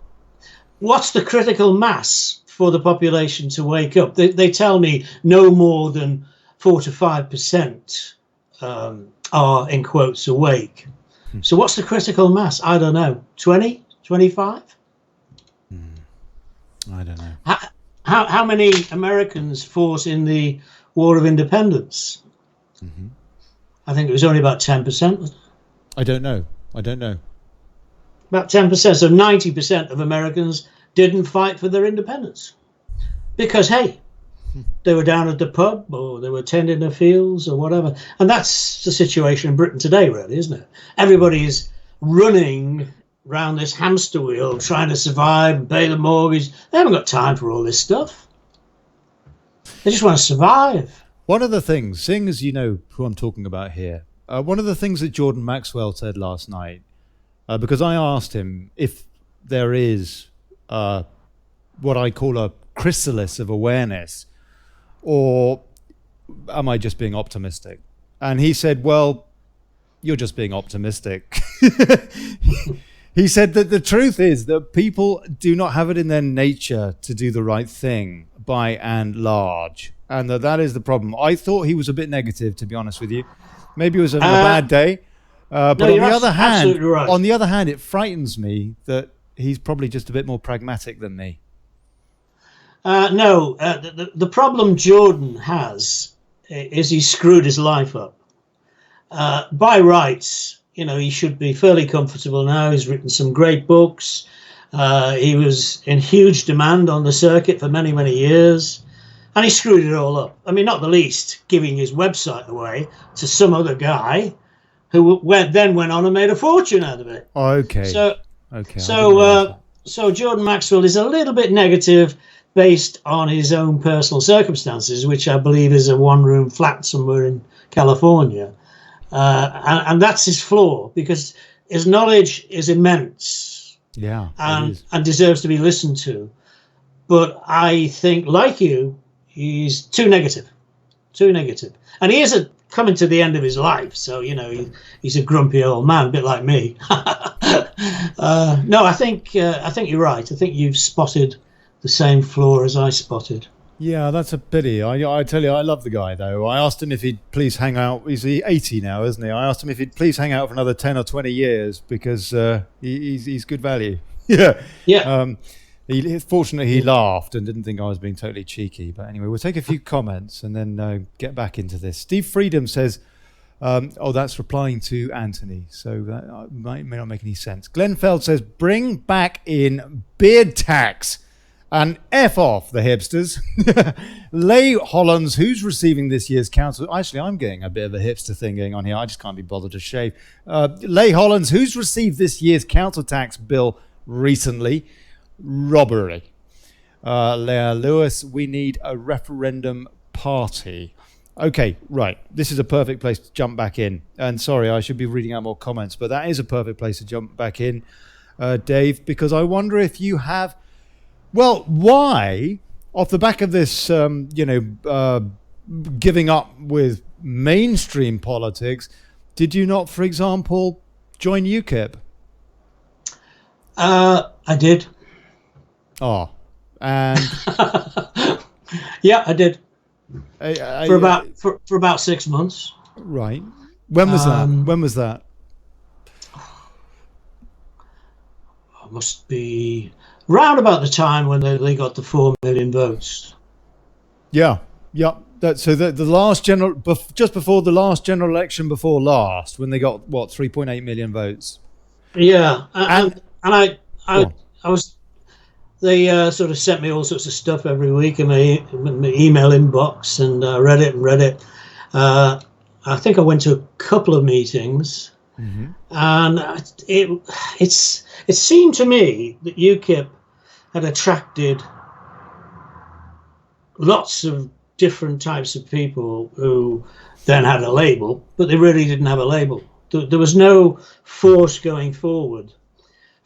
what's the critical mass for the population to wake up? They tell me no more than 4 to 5% are, in quotes, awake. So what's the critical mass? I don't know. 20? 25? I don't know. How many Americans fought in the War of Independence? Mm-hmm. I think it was only about 10%. I don't know. About 10%. So 90% of Americans didn't fight for their independence. Because, hey, they were down at the pub or they were tending the fields or whatever. And that's the situation in Britain today, really, isn't it? Everybody's running around this hamster wheel trying to survive and pay the mortgage. They haven't got time for all this stuff. They just want to survive. One of the things, seeing as you know who I'm talking about here, one of the things that Jordan Maxwell said last night, because I asked him if there is what I call a chrysalis of awareness, or am I just being optimistic? And he said, well, you're just being optimistic. He said that the truth is that people do not have it in their nature to do the right thing by and large, and that is the problem. I thought he was a bit negative, to be honest with you. Maybe it was a bad day. But no, on the other hand, it frightens me that he's probably just a bit more pragmatic than me. No, the problem Jordan has is he screwed his life up. By rights, you know, he should be fairly comfortable now. He's written some great books. He was in huge demand on the circuit for many, many years. And he screwed it all up. I mean, not the least, giving his website away to some other guy who then went on and made a fortune out of it. Okay. So Jordan Maxwell is a little bit negative based on his own personal circumstances, which I believe is a one-room flat somewhere in California. And that's his flaw, because his knowledge is immense. Yeah. And deserves to be listened to. But I think, like you, he's too negative. And he isn't coming to the end of his life. So, you know, he's a grumpy old man, a bit like me. No, I think you're right. I think you've spotted the same flaw as I spotted. Yeah, that's a pity. I tell you, I love the guy, though. I asked him if he'd please hang out. He's 80 now, isn't he? I asked him if he'd please hang out for another 10 or 20 years because he's good value. Yeah. Fortunately, he laughed and didn't think I was being totally cheeky. But anyway, we'll take a few comments and then get back into this. Steve Freedom says, that's replying to Anthony. So that may not make any sense. Glenn Feld says, bring back in beard tax. And F off the hipsters. Leigh Hollands, who's receiving this year's council... Actually, I'm getting a bit of a hipster thing going on here. I just can't be bothered to shave. Leigh Hollands, who's received this year's council tax bill recently? Robbery. Leah Lewis, we need a referendum party. Okay, right. This is a perfect place to jump back in. And sorry, I should be reading out more comments, but that is a perfect place to jump back in, Dave, because I wonder if you have... Well, why, off the back of this, giving up with mainstream politics, did you not, for example, join UKIP? I did. Oh, And Yeah, I did for about 6 months. Right. When was that? When was that? Must be round about the time when they got the 4 million votes. Yeah. So the last just before the last general election before last, when they got what 3.8 million votes. Yeah, and I was. They sort of sent me all sorts of stuff every week in my email inbox, and I read it. I think I went to a couple of meetings, and it seemed to me that UKIP had attracted lots of different types of people who then had a label, but they really didn't have a label. There was no force going forward.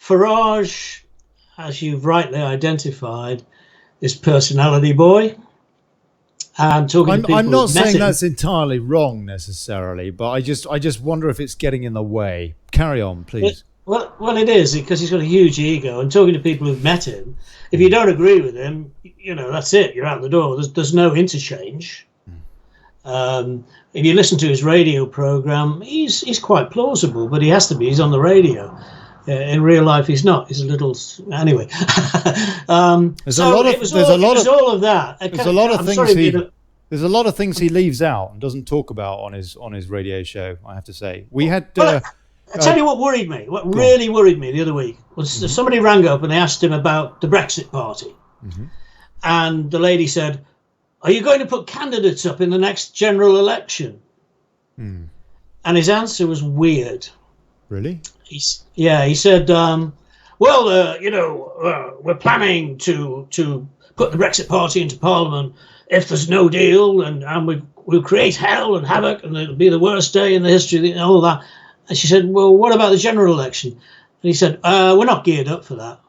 Farage, as you've rightly identified, is personality boy. And talking to people I'm not saying him, that's entirely wrong necessarily, but I just wonder if it's getting in the way. Carry on, please. Well, it is, because he's got a huge ego, and talking to people who've met him, if you don't agree with him, that's it. You're out the door. There's no interchange. If you listen to his radio program, he's quite plausible, but he has to be. He's on the radio. In real life, he's not. He's a little anyway. There's a lot of things he leaves out and doesn't talk about on his radio show. I have to say, we had. I tell you what worried me. What really worried me the other week was somebody rang up and they asked him about the Brexit Party, and the lady said, "Are you going to put candidates up in the next general election?" And his answer was weird. Really? He said, we're planning to put the Brexit Party into Parliament if there's no deal, and we'll create hell and havoc, and it'll be the worst day in the history and all that. And she said, well, what about the general election? And he said, we're not geared up for that.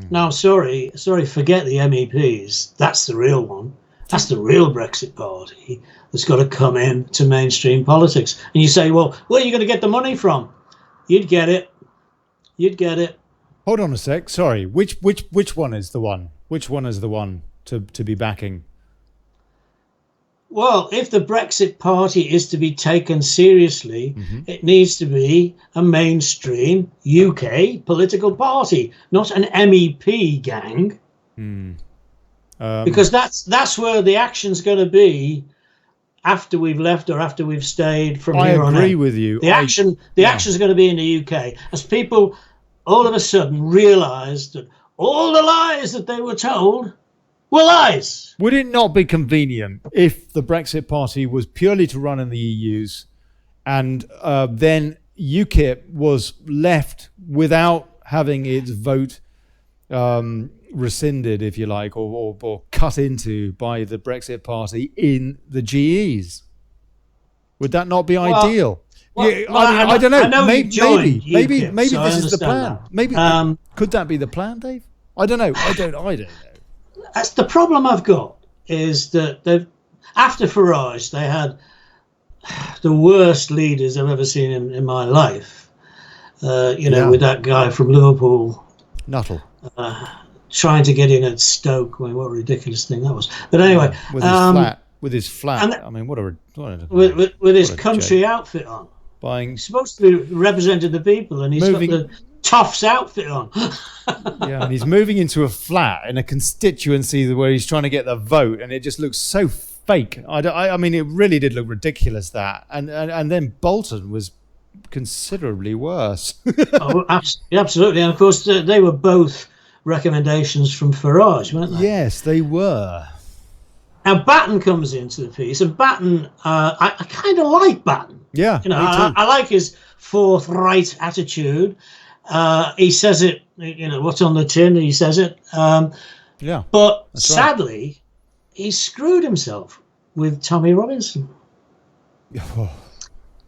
Now, sorry, forget the MEPs. That's the real one. That's the real Brexit Party that's got to come in to mainstream politics. And you say, well, where are you going to get the money from? You'd get it. Hold on a sec. Sorry. Which one is the one? Which one is the one to be backing? Well, if the Brexit Party is to be taken seriously, it needs to be a mainstream UK political party, not an MEP gang. Because that's where the action's going to be after we've left or after we've stayed from here on out. I agree with you. The action's going to be in the UK as people all of a sudden realise that all the lies that they were told were lies. Would it not be convenient if the Brexit Party was purely to run in the EU's and then UKIP was left without having its vote rescinded, if you like, or cut into by the Brexit Party in the GEs? Would that not be ideal? I don't know. Maybe this is the plan. That. Maybe could that be the plan, Dave? I don't know. I don't know. That's the problem I've got, is that after Farage, they had the worst leaders I've ever seen in my life. With that guy from Liverpool, Nuttall, trying to get in at Stoke. I mean, what a ridiculous thing that was. But anyway, with his flat. I mean, with his country joke. Outfit on. He's supposed to be representing the people, and he's got the Toffs outfit on. Yeah, and he's moving into a flat in a constituency where he's trying to get the vote, and it just looks so fake. I mean, it really did look ridiculous, that. And then Bolton was considerably worse. Absolutely. And of course, they were both recommendations from Farage, weren't they? Yes, they were. Now Batten comes into the piece, and Batten, I kind of like Batten. Yeah, I like his forthright attitude. He says it, what's on the tin, he says it. But sadly, he screwed himself with Tommy Robinson.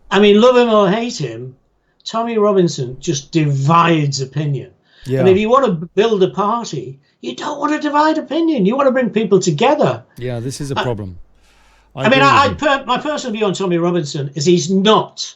I mean, love him or hate him, Tommy Robinson just divides opinion. Yeah. And if you want to build a party, you don't want to divide opinion. You want to bring people together. Yeah, this is a problem. My personal view on Tommy Robinson is he's not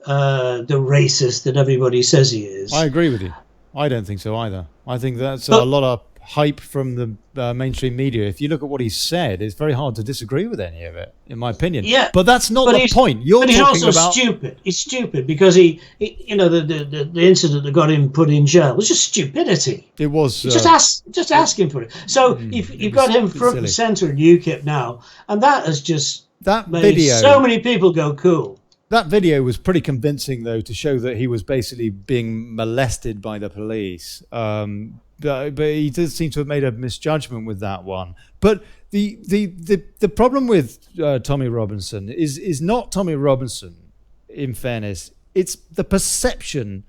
the racist that everybody says he is. I agree with you. I don't think so either. I think that's a lot of hype from the mainstream media. If you look at what he said, it's very hard to disagree with any of it, in my opinion. Yeah, but that's not the point. But he's also stupid. He's stupid because the incident that got him put in jail was just stupidity. It was just asking for it. So you've got him front and centre in UKIP now, and that has just made so many people go cool. That video was pretty convincing, though, to show that he was basically being molested by the police. But he does seem to have made a misjudgment with that one. But the problem with Tommy Robinson is not Tommy Robinson, in fairness. It's the perception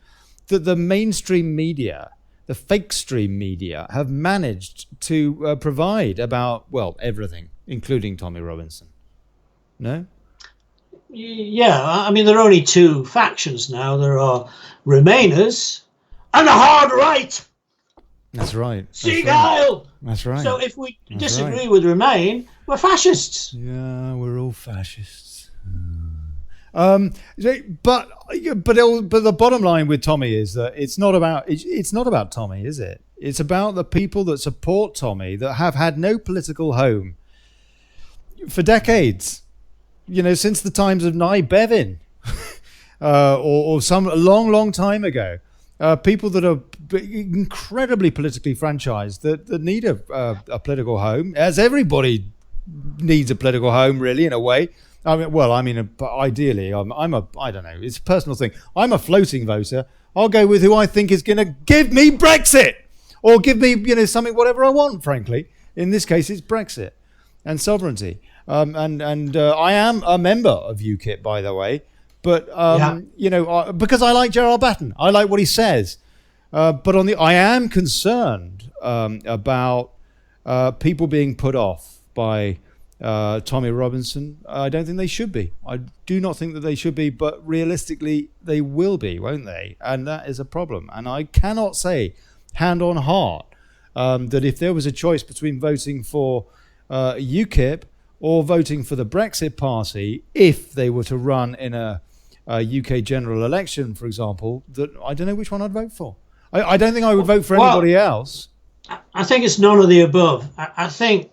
that the mainstream media, the fake stream media, have managed to provide about, well, everything, including Tommy Robinson. No? Yeah, I mean, there are only two factions now. There are Remainers and the hard right. That's right. Seagull. That's right. So if we disagree with Remain, we're fascists. Yeah, we're all fascists. But the bottom line with Tommy is that it's not about Tommy, is it? It's about the people that support Tommy that have had no political home for decades. Since the times of Nye Bevin, or some long time ago. People that are incredibly politically franchised that need a political home, as everybody needs a political home, really, in a way. Ideally, I don't know, it's a personal thing. I'm a floating voter. I'll go with who I think is going to give me Brexit, or give me, something, whatever I want, frankly. In this case, it's Brexit and sovereignty. And I am a member of UKIP, by the way. But, because I like Gerald Batten. I like what he says. But I am concerned about people being put off by Tommy Robinson. I don't think they should be. I do not think that they should be, but realistically, they will be, won't they? And that is a problem. And I cannot say, hand on heart, that if there was a choice between voting for UKIP or voting for the Brexit Party, if they were to run in a UK general election, for example, that I don't know which one I'd vote for. I don't think I would vote for anybody else. I think it's none of the above. I think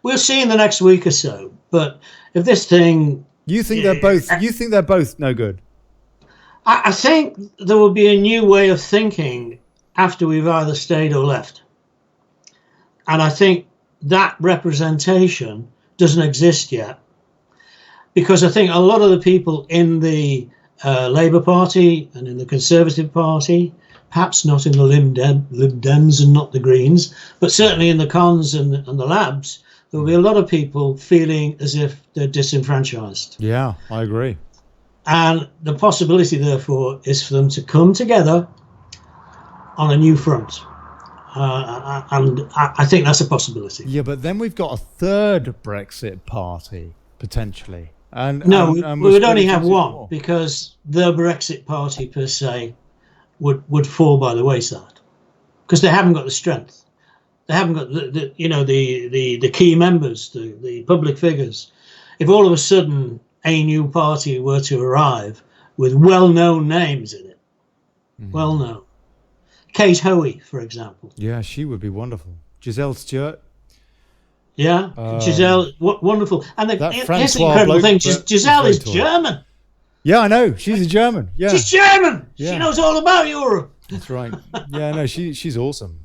we'll see in the next week or so. But if this thing, you think they're both no good? I think there will be a new way of thinking after we've either stayed or left, and I think that representation doesn't exist yet. Because I think a lot of the people in the Labour Party and in the Conservative Party, perhaps not in the Lib Dems and not the Greens, but certainly in the Cons and the Labs, there will be a lot of people feeling as if they're disenfranchised. Yeah, I agree. And the possibility, therefore, is for them to come together on a new front. And I think that's a possibility. Yeah, but then we've got a third Brexit party, potentially. And we would only have one, because the Brexit Party per se would fall by the wayside, because they haven't got the strength. They haven't got the key members, the public figures. If all of a sudden a new party were to arrive with well-known names in it, well-known, Kate Hoey, for example. Yeah, she would be wonderful. Giselle Stewart. Yeah, Giselle, wonderful. And here's the incredible thing, Giselle is German. Yeah, I know. She's a German. Yeah, she's German. Yeah. She knows all about Europe. That's right. Yeah, no, she's awesome.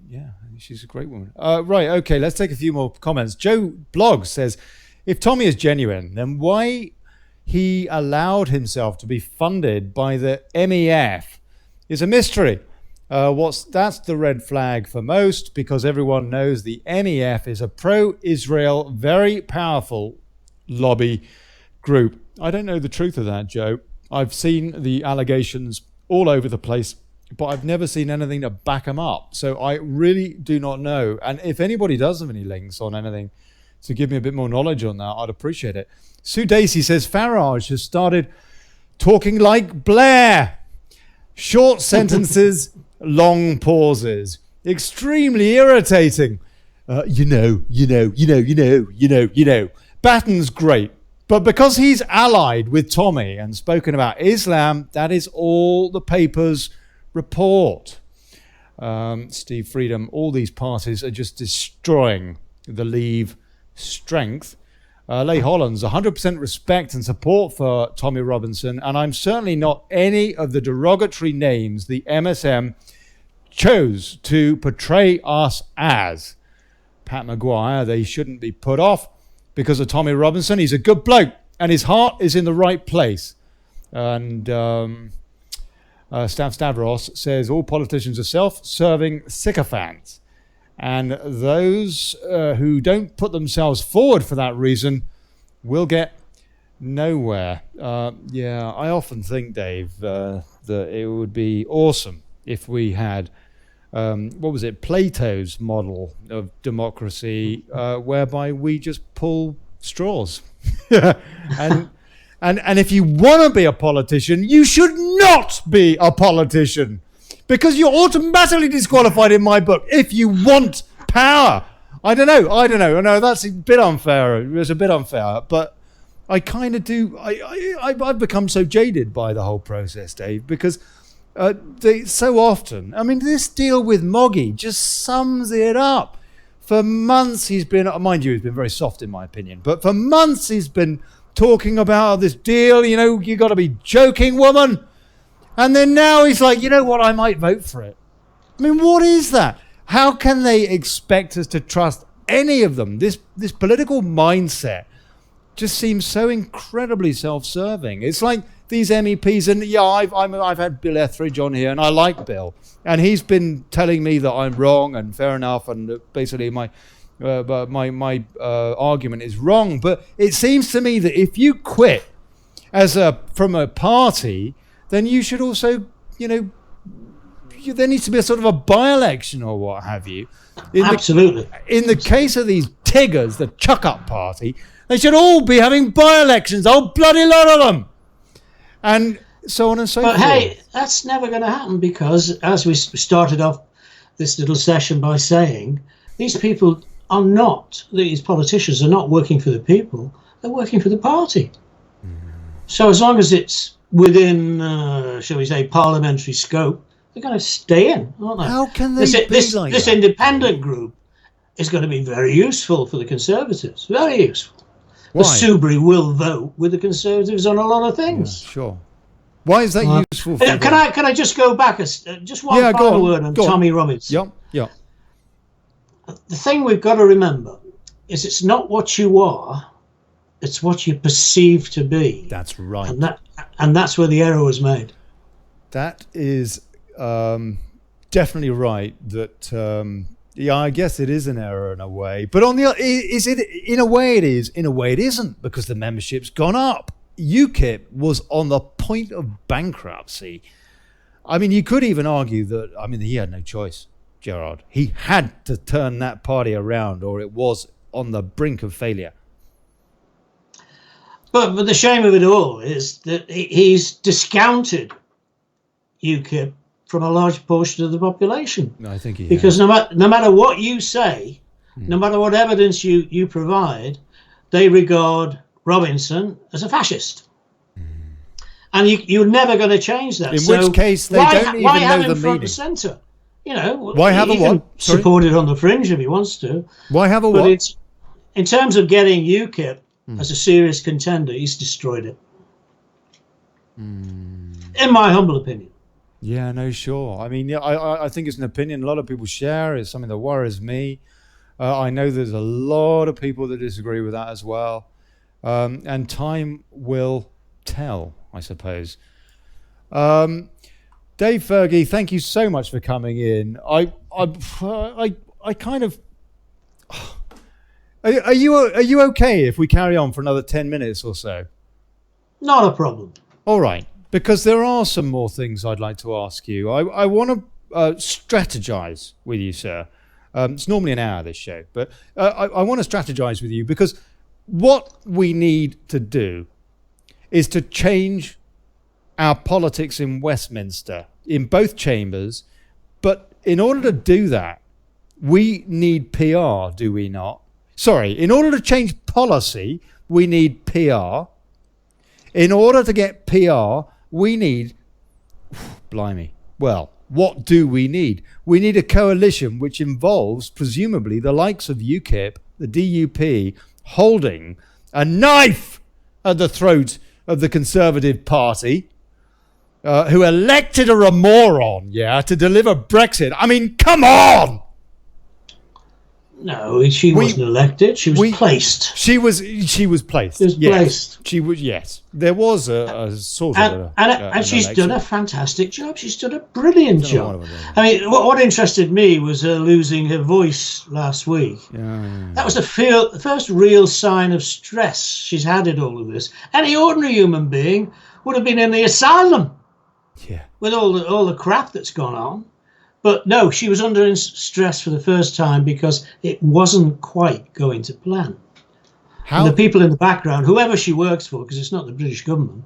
Yeah, she's a great woman. Right, okay, let's take a few more comments. Joe Blogg says, if Tommy is genuine, then why he allowed himself to be funded by the MEF is a mystery. That's the red flag for most, because everyone knows the MEF is a pro-Israel, very powerful lobby group. I don't know the truth of that, Joe. I've seen the allegations all over the place, but I've never seen anything to back them up. So I really do not know. And if anybody does have any links on anything to give me a bit more knowledge on that, I'd appreciate it. Sue Dacey says Farage has started talking like Blair. Short sentences, long pauses. Extremely irritating. You know. Batten's great. But because he's allied with Tommy and spoken about Islam, that is all the papers report. Steve Freedom, all these parties are just destroying the Leave strength. Leigh Hollands, 100% respect and support for Tommy Robinson, and I'm certainly not any of the derogatory names the MSM chose to portray us as. Pat Maguire, they shouldn't be put off because of Tommy Robinson. He's a good bloke and his heart is in the right place. And Stav Stavros says all politicians are self-serving sycophants. And those who don't put themselves forward for that reason will get nowhere. Yeah, I often think, Dave, that it would be awesome if we had, Plato's model of democracy, whereby we just pull straws. And if you want to be a politician, you should not be a politician. Because you're automatically disqualified in my book if you want power. I don't know. No, that's a bit unfair. It's a bit unfair. But I kind of do. I've become so jaded by the whole process, Dave, because so often, I mean, this deal with Moggy just sums it up. For months he's been, mind you, he's been very soft in my opinion, but for months he's been talking about this deal, you got to be joking, woman. And then now he's like, you know what, I might vote for it. I mean, what is that? How can they expect us to trust any of them? This political mindset just seems so incredibly self-serving. It's like these MEPs, and yeah, I've had Bill Etheridge on here, and I like Bill. And he's been telling me that I'm wrong, and fair enough, and basically my argument is wrong. But it seems to me that if you quit from a party, then you should also, there needs to be a sort of a by-election or what have you. Absolutely. In the case of these Tiggers, the Chuck-Up Party, they should all be having by-elections, a whole bloody lot of them. And so on and so forth. But hey, that's never going to happen because, as we started off this little session by saying, these politicians are not working for the people, they're working for the party. So as long as it's within, shall we say, parliamentary scope, they're going to stay in, aren't they? How can they this independent group is going to be very useful for the Conservatives, very useful. Why? The Subri will vote with the Conservatives on a lot of things. Yeah, sure. Why is that useful for them? Can I just go back just one final word on Tommy Robinson? Yeah. The thing we've got to remember is it's not what you are, it's what you perceive to be. That's right. And that's where the error was made. That is definitely right. That I guess it is an error in a way. But on the is it in a way it is, in a way it isn't, because the membership's gone up. UKIP was on the point of bankruptcy. I mean, you could even argue that. I mean, he had no choice, Gerard. He had to turn that party around, or it was on the brink of failure. But the shame of it all is that he's discounted UKIP from a large portion of the population. I think he because no matter what you say, no matter what evidence you provide, they regard Robinson as a fascist. And you're never going to change that. In which case, they don't even know the meaning. Why have him front and centre? Why have he can support it on the fringe if he wants to. Why have a but what? In terms of getting UKIP as a serious contender, he's destroyed it. In my humble opinion. Yeah, no, sure. I mean, I think it's an opinion a lot of people share. It's something that worries me. I know there's a lot of people that disagree with that as well. And time will tell, I suppose. Dave Fergy, thank you so much for coming in. I kind of... Are you okay if we carry on for another 10 minutes or so? Not a problem. All right. Because there are some more things I'd like to ask you. I want to strategize with you, sir. It's normally an hour, this show, but I want to strategize with you because what we need to do is to change our politics in Westminster, in both chambers. But in order to do that, we need PR, do we not? Sorry, in order to change policy, we need PR. In order to get PR, we need, blimey, well, What do we need? We need a coalition which involves, presumably, the likes of UKIP, the DUP, holding a knife at the throat of the Conservative Party, who elected a moron, to deliver Brexit. I mean, come on! No, she wasn't elected. She was placed. She was placed. She was placed. She was. Yes, there was a sort of. And she's election. Done a fantastic job. She's done a brilliant job. I mean, what interested me was her losing her voice last week. Yeah. That was the first real sign of stress she's had in all of this. Any ordinary human being would have been in the asylum. Yeah. With all the crap that's gone on. But no, she was under stress for the first time because it wasn't quite going to plan. And the people in the background, whoever she works for, because it's not the British government,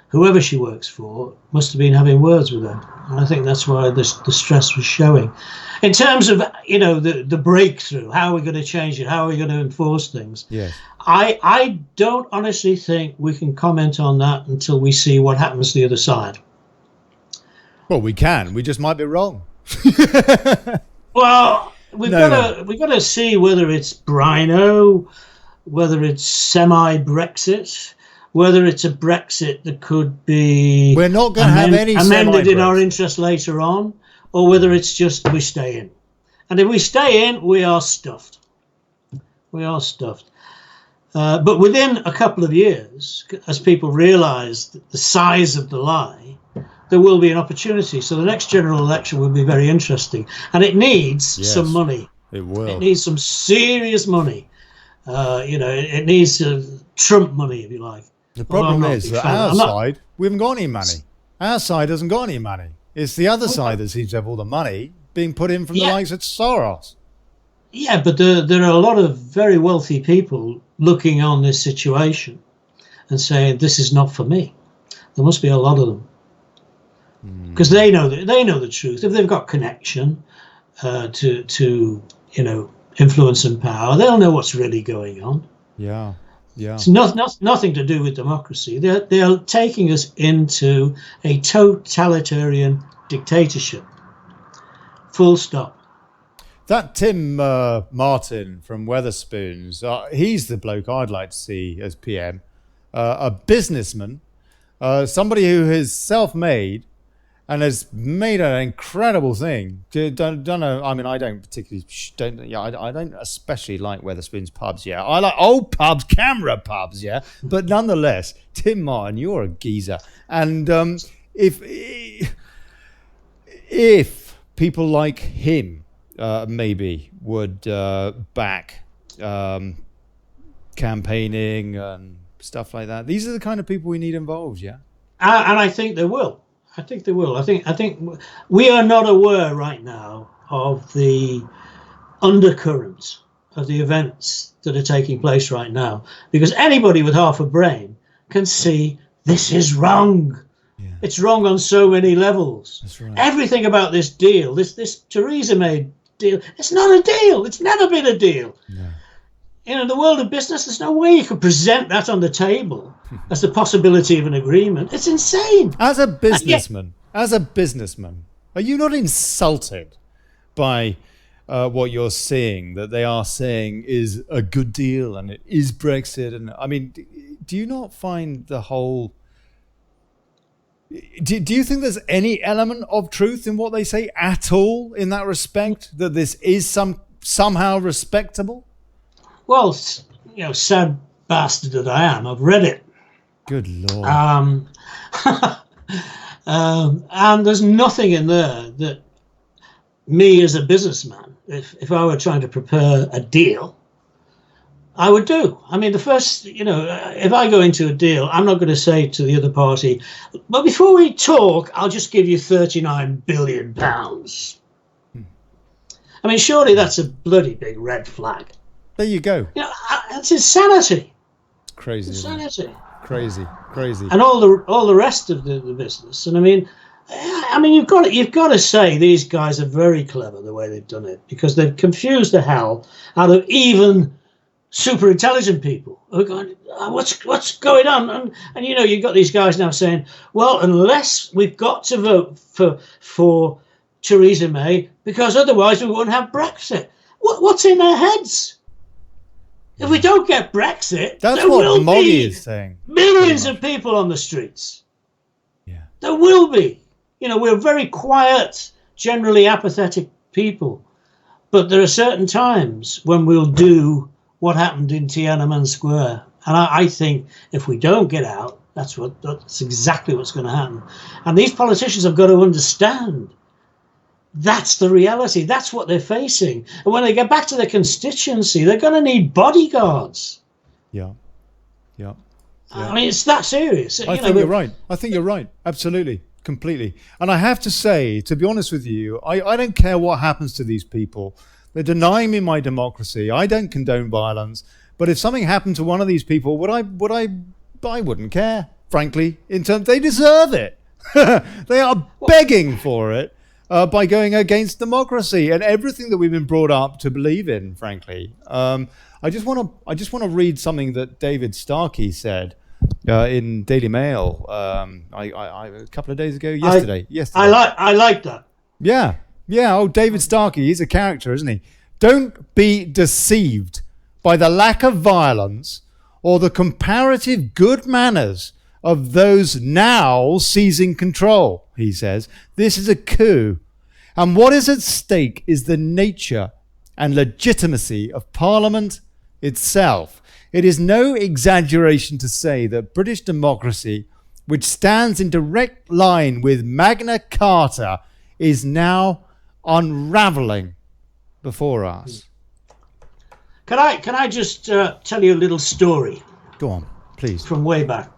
whoever she works for must have been having words with her. And I think that's why the stress was showing. In terms of, the breakthrough, how are we going to change it? How are we going to enforce things? Yes. I don't honestly think we can comment on that until we see what happens to the other side. Well, we can. We just might be wrong. Well, we've got to see whether it's Brino, whether it's semi-Brexit, whether it's a Brexit that could be we're not going to have any amended in our interest later on, or whether it's just we stay in. And if we stay in, we are stuffed. We are stuffed. But within a couple of years, as people realise the size of the lie, there will be an opportunity. So the next general election will be very interesting. And it needs some money. It will. It needs some serious money. It needs Trump money, if you like. The problem is that our side, we haven't got any money. Our side hasn't got any money. It's the other side that seems to have all the money being put in from the likes of Soros. Yeah, but there are a lot of very wealthy people looking on this situation and saying, this is not for me. There must be a lot of them. Because they know the truth. If they've got connection to influence and power, they'll know what's really going on. Yeah. It's nothing to do with democracy. They are taking us into a totalitarian dictatorship. Full stop. That Tim Martin from Weatherspoons, he's the bloke I'd like to see as PM. A businessman, somebody who is self-made, and has made an incredible thing. I don't especially like Weatherspoons pubs. Yeah, I like old pubs, camera pubs. Yeah, but nonetheless, Tim Martin, you're a geezer. And if people like him maybe would back campaigning and stuff like that, these are the kind of people we need involved. Yeah, and I think they will. I think they will. I think we are not aware right now of the undercurrents of the events that are taking place right now, because anybody with half a brain can see this is wrong. Yeah. It's wrong on so many levels. That's right. Everything about this deal, this Theresa May deal, it's not a deal. It's never been a deal. No. In the world of business, there's no way you could present that on the table as the possibility of an agreement. It's insane. As a businessman, are you not insulted by what you're seeing, that they are saying is a good deal and it is Brexit? And I mean, do you not find the whole... Do you think there's any element of truth in what they say at all in that respect, that this is somehow respectable? Well, sad bastard that I am, I've read it. Good Lord. And there's nothing in there that me as a businessman, if I were trying to prepare a deal, I would do. I mean, the first, if I go into a deal, I'm not going to say to the other party, but before we talk, I'll just give you £39 billion. I mean, surely that's a bloody big red flag. There you go. It's insanity. It's crazy. Insanity. Crazy. And all the rest of the business. And I mean, you've got to say these guys are very clever the way they've done it, because they've confused the hell out of even super intelligent people who are going, what's going on? And you've got these guys now saying, well, unless we've got to vote for Theresa May, because otherwise we wouldn't have Brexit. What's in their heads? If we don't get Brexit, that's there what will Molly be is saying. millions of people on the streets. Yeah. There will be. You know, we're very quiet, generally apathetic people. But there are certain times when we'll do what happened in Tiananmen Square. And I think if we don't get out, that's exactly what's going to happen. And these politicians have got to understand that's the reality. That's what they're facing. And when they get back to their constituency, they're going to need bodyguards. Yeah. Yeah. I mean, it's that serious. I think you're right. I think you're right. Absolutely. Completely. And I have to say, to be honest with you, I don't care what happens to these people. They're denying me my democracy. I don't condone violence. But if something happened to one of these people, I wouldn't care, frankly, in terms they deserve it. They are begging for it. By going against democracy and everything that we've been brought up to believe in, frankly. I just want to read something that David Starkey said in Daily Mail a couple of days ago. Yesterday. I like that. Yeah. Oh, David Starkey, he's a character, isn't he? Don't be deceived by the lack of violence or the comparative good manners of those now seizing control, he says. This is a coup. And what is at stake is the nature and legitimacy of Parliament itself. It is no exaggeration to say that British democracy, which stands in direct line with Magna Carta, is now unraveling before us. Can I just tell you a little story? Go on, please. From way back.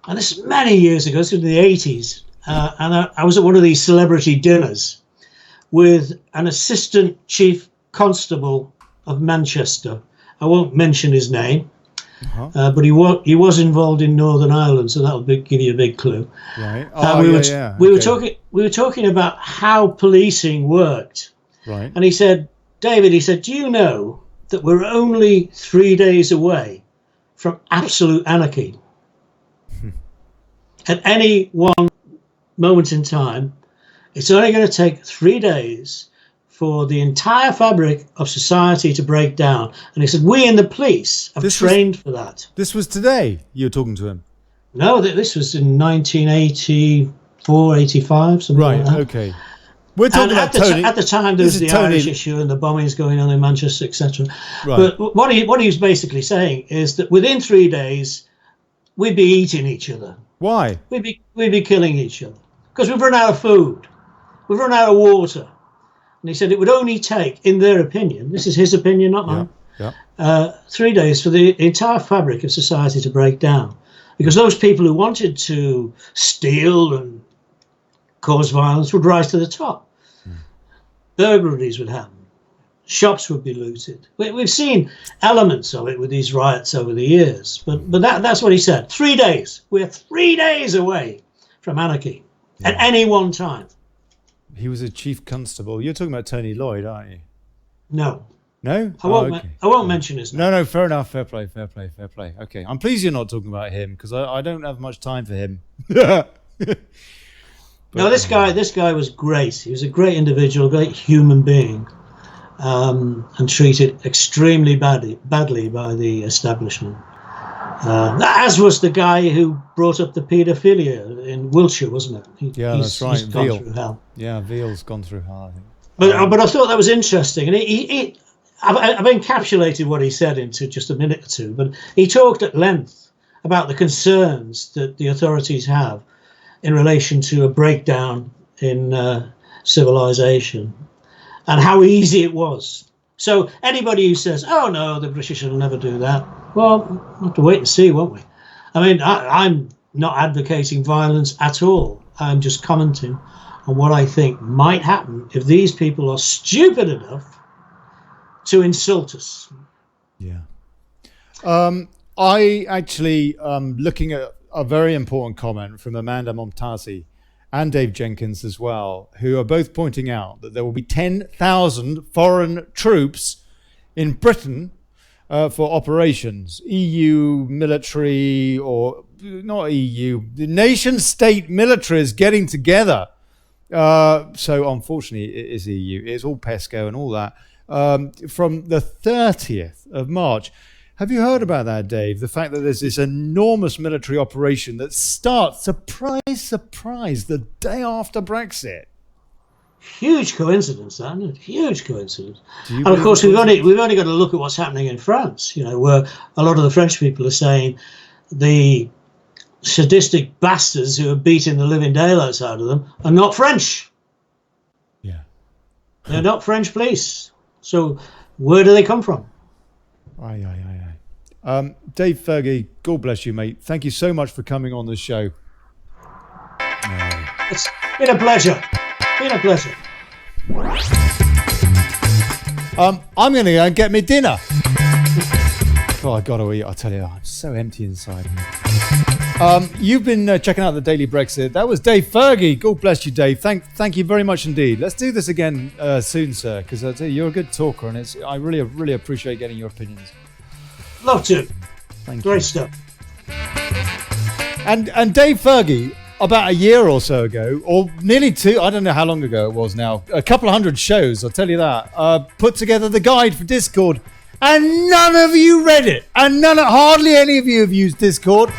And this is many years ago, it's in the 80s. And I was at one of these celebrity dinners with an assistant chief constable of Manchester. I won't mention his name, but he was involved in Northern Ireland, so that'll give you a big clue. Right. We were talking about how policing worked. Right. And he said, David, do you know that we're only 3 days away from absolute anarchy? At any one moment in time, it's only going to take 3 days for the entire fabric of society to break down. And he said, we in the police have trained for that. This was today you were talking to him? No, this was in 1984, 85, something like that. Right, okay. We're talking about Tony. At the time, there was the Irish issue and the bombings going on in Manchester, etc. Right. But what he was basically saying is that within 3 days, we'd be eating each other. Why? We'd be killing each other because we've run out of food, we've run out of water. And he said it would only take, in their opinion, this is his opinion, not mine, 3 days for the entire fabric of society to break down, because those people who wanted to steal and cause violence would rise to the top. Burglaries would happen. Shops would be looted. We've seen elements of it with these riots over the years, but that's what he said. 3 days. We're 3 days away from anarchy at any one time. He was a chief constable. You're talking about Tony Lloyd, aren't you? No. No? I won't mention his name. No, fair enough. Fair play. Okay. I'm pleased you're not talking about him because I don't have much time for him. No, this guy was great. He was a great individual, a great human being, and treated extremely badly by the establishment. As was the guy who brought up the paedophilia in Wiltshire, wasn't it? That's right. He's gone through hell. Yeah, Veal's gone through hell, I think. But I thought that was interesting, and I've encapsulated what he said into just a minute or two. But he talked at length about the concerns that the authorities have in relation to a breakdown in civilization and how easy it was. So anybody who says, oh no, the British will never do that, well, we'll have to wait and see, won't we? I mean, I'm not advocating violence at all. I'm just commenting on what I think might happen if these people are stupid enough to insult us. Yeah. I actually, looking at a very important comment from Amanda Momtazi and Dave Jenkins as well, who are both pointing out that there will be 10,000 foreign troops in Britain for operations. EU military, or not EU, the nation state militaries getting together So unfortunately, it is EU. It's all PESCO and all that. From the 30th of March. Have you heard about that, Dave? The fact that there's this enormous military operation that starts, surprise, surprise, the day after Brexit. Huge coincidence, that, isn't it? Huge coincidence. And of course, we've only got to look at what's happening in France. You know, where a lot of the French people are saying the sadistic bastards who are beating the living daylights out of them are not French. Yeah, they're not French police. So where do they come from? Aye. Dave Fergy, God bless you, mate. Thank you so much for coming on the show. It's been a pleasure. I'm going to go and get me dinner. Oh, I got to eat. I tell you, I'm so empty inside. You've been checking out the Daily Brexit. That was Dave Fergy. God bless you, Dave. Thank you very much indeed. Let's do this again soon, sir, because I tell you, you're a good talker, and I really appreciate getting your opinions. Love to. Thank you. Great stuff. And Dave Fergy, about a year or so ago, or nearly two, I don't know how long ago it was now, a couple of hundred shows, I'll tell you that, put together the guide for Discord, and none of you read it, and hardly any of you have used Discord.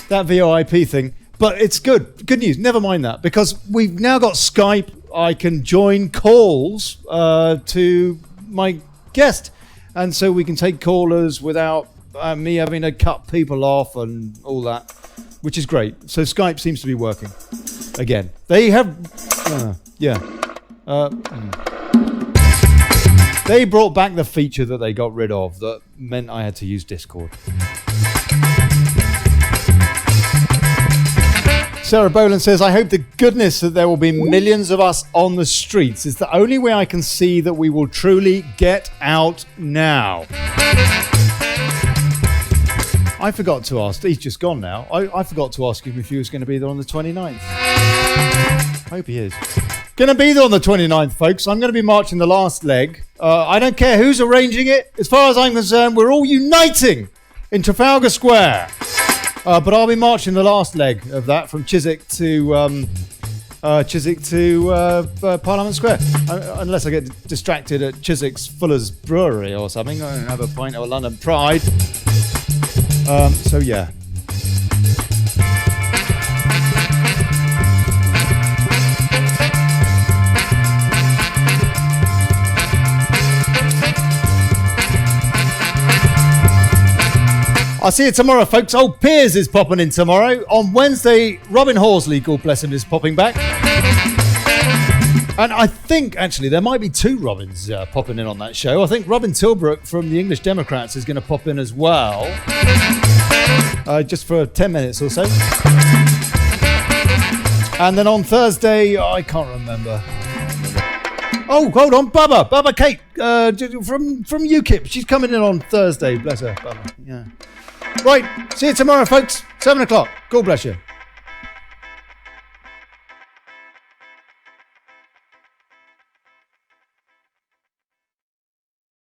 That VoIP thing, but it's good news. Never mind that, because we've now got Skype. I can join calls to my guest, and so we can take callers without me having to cut people off and all that, which is great. So Skype seems to be working again. They have they brought back the feature that they got rid of that meant I had to use Discord. Sarah Boland says, I hope to goodness that there will be millions of us on the streets. It's the only way I can see that we will truly get out now. I forgot to ask, he's just gone now. I forgot to ask him if he was going to be there on the 29th. I hope he is. Going to be there on the 29th, folks. I'm going to be marching the last leg. I don't care who's arranging it. As far as I'm concerned, we're all uniting in Trafalgar Square. But I'll be marching the last leg of that from Chiswick to Parliament Square, unless I get distracted at Chiswick's Fuller's Brewery or something. I don't have a pint of London Pride. So yeah. I'll see you tomorrow, folks. Old Piers is popping in tomorrow. On Wednesday, Robin Horsley, God bless him, is popping back. And I think, actually, there might be two Robins popping in on that show. I think Robin Tilbrook from the English Democrats is going to pop in as well. Just for 10 minutes or so. And then on Thursday, I can't remember. Oh, hold on, Bubba Kate from UKIP. She's coming in on Thursday. Bless her, Bubba. Yeah. Right, see you tomorrow, folks. 7 o'clock. God bless you.